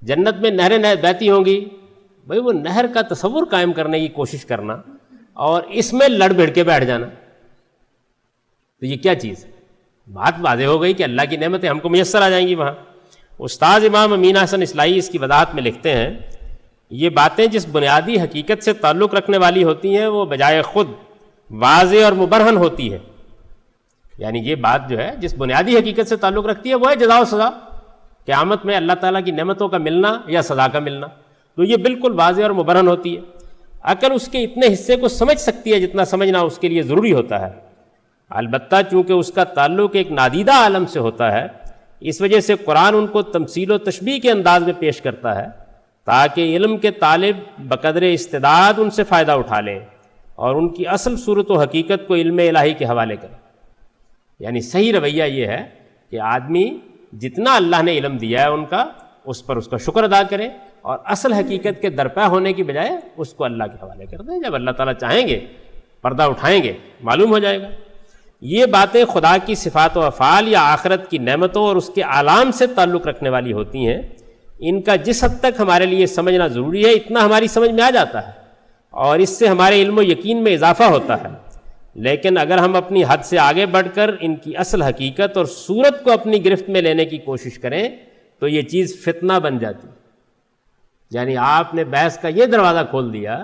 جنت میں نہریں بہتی ہوں گی، بھائی وہ نہر کا تصور قائم کرنے کی کوشش کرنا اور اس میں لڑ بھڑ کے بیٹھ جانا، تو یہ کیا چیز ہے؟ بات واضح ہو گئی کہ اللہ کی نعمتیں ہم کو میسر آ جائیں گی وہاں۔ استاد امام امین حسن اصلاحی اس کی وضاحت میں لکھتے ہیں، یہ باتیں جس بنیادی حقیقت سے تعلق رکھنے والی ہوتی ہیں وہ بجائے خود واضح اور مبرہن ہوتی ہے، یعنی یہ بات جو ہے جس بنیادی حقیقت سے تعلق رکھتی ہے وہ ہے جزا و سزا، قیامت میں اللہ تعالیٰ کی نعمتوں کا ملنا یا سزا کا ملنا، تو یہ بالکل واضح اور مبرہن ہوتی ہے۔ عقل اس کے اتنے حصے کو سمجھ سکتی ہے جتنا سمجھنا اس کے لیے ضروری ہوتا ہے، البتہ چونکہ اس کا تعلق ایک نادیدہ عالم سے ہوتا ہے، اس وجہ سے قرآن ان کو تمثیل و تشبیہ کے انداز میں پیش کرتا ہے، تاکہ علم کے طالب بقدر استعداد ان سے فائدہ اٹھا لیں اور ان کی اصل صورت و حقیقت کو علم الہی کے حوالے کریں۔ یعنی صحیح رویہ یہ ہے کہ آدمی جتنا اللہ نے علم دیا ہے ان کا، اس پر اس کا شکر ادا کرے اور اصل حقیقت کے درپے ہونے کی بجائے اس کو اللہ کے حوالے کر دیں۔ جب اللہ تعالیٰ چاہیں گے پردہ اٹھائیں گے، معلوم ہو جائے گا۔ یہ باتیں خدا کی صفات و افعال یا آخرت کی نعمتوں اور اس کے اعلام سے تعلق رکھنے والی ہوتی ہیں۔ ان کا جس حد تک ہمارے لیے سمجھنا ضروری ہے اتنا ہماری سمجھ میں آ جاتا ہے اور اس سے ہمارے علم و یقین میں اضافہ ہوتا ہے، لیکن اگر ہم اپنی حد سے آگے بڑھ کر ان کی اصل حقیقت اور صورت کو اپنی گرفت میں لینے کی کوشش کریں تو یہ چیز فتنہ بن جاتی۔ یعنی آپ نے بحث کا یہ دروازہ کھول دیا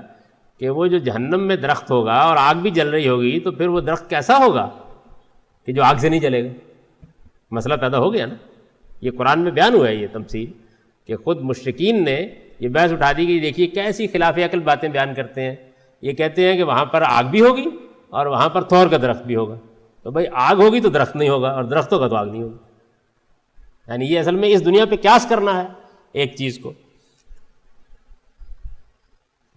کہ وہ جو جہنم میں درخت ہوگا اور آگ بھی جل رہی ہوگی تو پھر وہ درخت کیسا ہوگا کہ جو آگ سے نہیں جلے گا؟ مسئلہ پیدا ہو گیا نا۔ یہ قرآن میں بیان ہوا ہے یہ تمثیل کہ خود مشرکین نے یہ بحث اٹھا دی کہ دیکھیے کیسی خلاف عقل باتیں بیان کرتے ہیں۔ یہ کہتے ہیں کہ وہاں پر آگ بھی ہوگی اور وہاں پر تھور کا درخت بھی ہوگا، تو بھائی آگ ہوگی تو درخت نہیں ہوگا اور درخت ہوگا تو آگ نہیں ہوگی۔ یعنی یہ اصل میں اس دنیا پہ قیاس کرنا ہے ایک چیز کو۔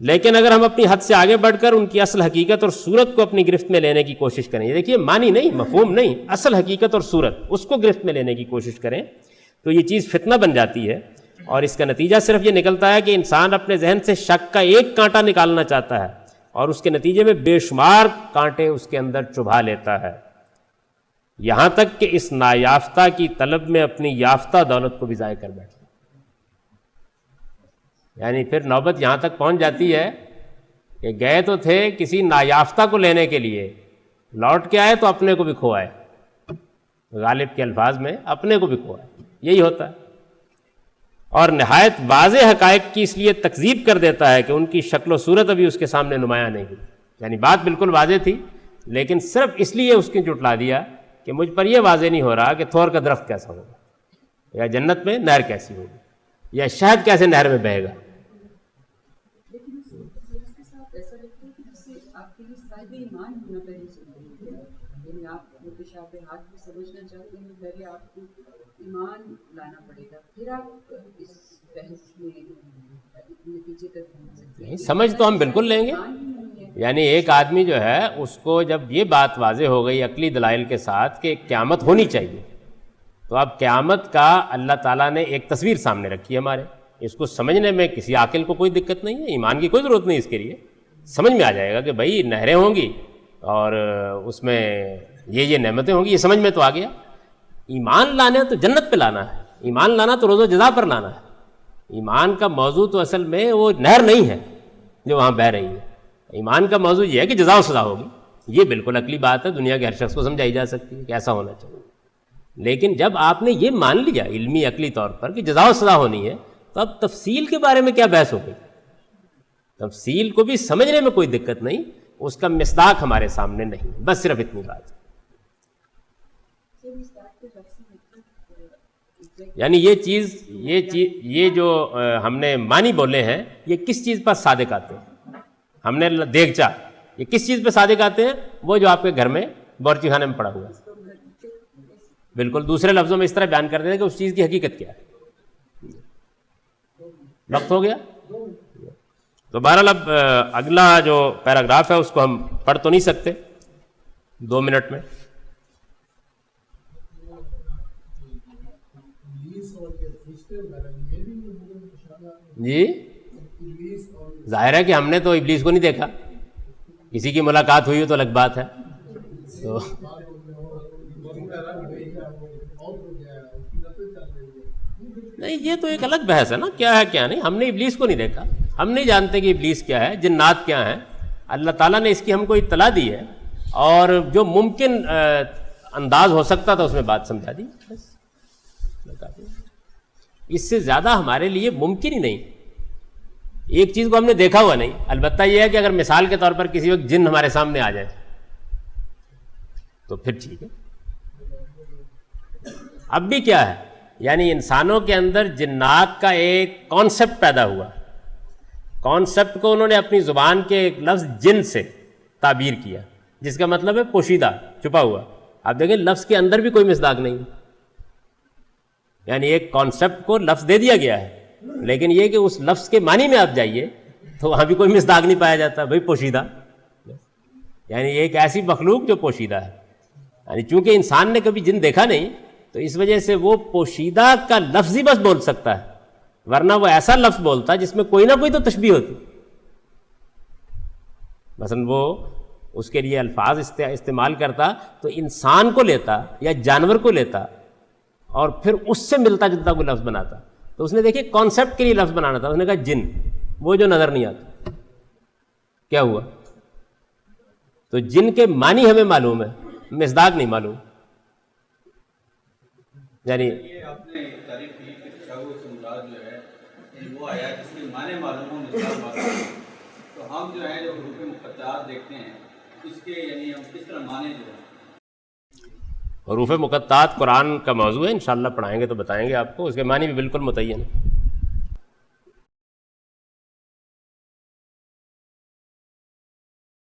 لیکن اگر ہم اپنی حد سے آگے بڑھ کر ان کی اصل حقیقت اور صورت کو اپنی گرفت میں لینے کی کوشش کریں، یہ دیکھیے معنی نہیں، مفہوم نہیں، اصل حقیقت اور صورت اس کو گرفت میں لینے کی کوشش کریں تو یہ چیز فتنہ بن جاتی ہے، اور اس کا نتیجہ صرف یہ نکلتا ہے کہ انسان اپنے ذہن سے شک کا ایک کانٹا نکالنا چاہتا ہے اور اس کے نتیجے میں بے شمار کانٹے اس کے اندر چبھا لیتا ہے، یہاں تک کہ اس نایافتہ کی طلب میں اپنی یافتہ دولت کو بھی ضائع کر بیٹھے۔ یعنی پھر نوبت یہاں تک پہنچ جاتی ہے کہ گئے تو تھے کسی نایافتہ کو لینے کے لیے، لوٹ کے آئے تو اپنے کو بھی کھوائے، غالب کے الفاظ میں اپنے کو بھی کھوائے، یہی ہوتا ہے۔ اور نہایت واضح حقائق کی اس لیے تکذیب کر دیتا ہے کہ ان کی شکل و صورت ابھی اس کے سامنے نمایاں نہیں ہوئی۔ یعنی بات بالکل واضح تھی لیکن صرف اس لیے اس کی جھٹلا دیا کہ مجھ پر یہ واضح نہیں ہو رہا کہ تھور کا درخت کیسا ہوگا، یا جنت میں نہر کیسی ہوگی، یا شہد کیسے نہر میں بہے گا۔ ایمان ہونا پہلے ضروری ہے، یعنی آپ متشابہات کو سمجھنا چاہتے ہیں پہلے آپ کو ایمان لانا پڑے گا، پھر آپ اس بحث میں نتیجے تک پہنچ سکتے ہیں۔ سمجھ تو ہم بالکل لیں گے، یعنی ایک آدمی جو ہے اس کو جب یہ بات واضح ہو گئی عقلی دلائل کے ساتھ کہ قیامت ہونی چاہیے، تو اب قیامت کا اللہ تعالیٰ نے ایک تصویر سامنے رکھی ہے ہمارے، اس کو سمجھنے میں کسی عاقل کو کوئی دقت نہیں ہے، ایمان کی کوئی ضرورت نہیں، اس کے لیے سمجھ میں آ جائے گا کہ بھائی نہریں ہوں گی اور اس میں یہ نعمتیں ہوں گی، یہ سمجھ میں تو آ گیا۔ ایمان لانا تو جنت پہ لانا ہے، ایمان لانا تو روز و جزا پر لانا ہے۔ ایمان کا موضوع تو اصل میں وہ نہر نہیں ہے جو وہاں بہہ رہی ہے، ایمان کا موضوع یہ ہے کہ جزا و سزا ہوگی۔ یہ بالکل عقلی بات ہے، دنیا کے ہر شخص کو سمجھائی جا سکتی ہے کہ ایسا ہونا چاہیے، لیکن جب آپ نے یہ مان لیا علمی عقلی طور پر کہ جزا و سزا ہونی ہے تو اب تفصیل کے بارے میں کیا بحث ہو گئی؟ تفصیل کو بھی سمجھنے میں کوئی دقت نہیں، اس کا مصداق ہمارے سامنے نہیں، بس صرف اتنی بات ہے۔ یعنی یہ جو ہم نے معنی بولے ہیں یہ کس چیز پر صادق آتے ہیں؟ ہم نے دیکھا یہ کس چیز پہ صادق آتے ہیں؟ وہ جو آپ کے گھر میں بورچی خانے میں پڑا ہوا ہے، بالکل دوسرے لفظوں میں اس طرح بیان کر دیتے ہیں کہ اس چیز کی حقیقت کیا ہے۔ وقت ہو گیا تو بہرحال اب اگلا جو پیراگراف ہے اس کو ہم پڑھ تو نہیں سکتے 2 منٹ میں۔ جی ظاہر ہے کہ ہم نے تو ابلیس کو نہیں دیکھا، کسی کی ملاقات ہوئی ہو تو الگ بات ہے، تو نہیں یہ تو ایک الگ بحث ہے نا، کیا ہے کیا نہیں۔ ہم نے ابلیس کو نہیں دیکھا، ہم نہیں جانتے کہ ابلیس کیا ہے، جنات کیا ہیں، اللہ تعالیٰ نے اس کی ہم کو اطلاع دی ہے اور جو ممکن انداز ہو سکتا تھا اس میں بات سمجھا دی، بس اس سے زیادہ ہمارے لیے ممکن ہی نہیں۔ ایک چیز کو ہم نے دیکھا ہوا نہیں، البتہ یہ ہے کہ اگر مثال کے طور پر کسی وقت جن ہمارے سامنے آ جائے تو پھر ٹھیک ہے۔ اب بھی کیا ہے، یعنی انسانوں کے اندر جنات کا ایک کانسیپٹ پیدا ہوا، کانسیپٹ کو انہوں نے اپنی زبان کے ایک لفظ جن سے تعبیر کیا، جس کا مطلب ہے پوشیدہ، چھپا ہوا۔ آپ دیکھیں لفظ کے اندر بھی کوئی مصداق نہیں، یعنی ایک کانسیپٹ کو لفظ دے دیا گیا ہے لیکن یہ کہ اس لفظ کے معنی میں آپ جائیے تو وہاں بھی کوئی مصداق نہیں پایا جاتا بھائی پوشیدہ، یعنی ایک ایسی مخلوق جو پوشیدہ ہے، یعنی چونکہ انسان نے کبھی جن دیکھا نہیں تو اس وجہ سے وہ پوشیدہ کا لفظ ہی بس بول سکتا ہے، ورنہ وہ ایسا لفظ بولتا جس میں کوئی نہ کوئی تو تشبیہ ہوتی. مثلا وہ اس کے لیے الفاظ استعمال کرتا تو انسان کو لیتا یا جانور کو لیتا اور پھر اس سے ملتا جلتا کوئی لفظ بناتا. تو اس نے دیکھیے کانسیپٹ کے لیے لفظ بنانا تھا، اس نے کہا جن، وہ جو نظر نہیں آتا. کیا ہوا؟ تو جن کے معنی ہمیں معلوم ہے، مصداق نہیں معلوم. یعنی یہ آپ نے تعریف کی کہ تشابہ سے مراد جو ہے وہ آیا جس کے معنی معلوم ہو، مصداق معلوم ہو. تو ہم جو ہیں جو حروف مقطعات دیکھتے ہیں اس کے یعنی ہم کس طرح معنی جو ہیں. حروف مقطعات قرآن کا موضوع ہے، انشاءاللہ پڑھائیں گے تو بتائیں گے آپ کو، اس کے معنی بھی بالکل متعین ہے.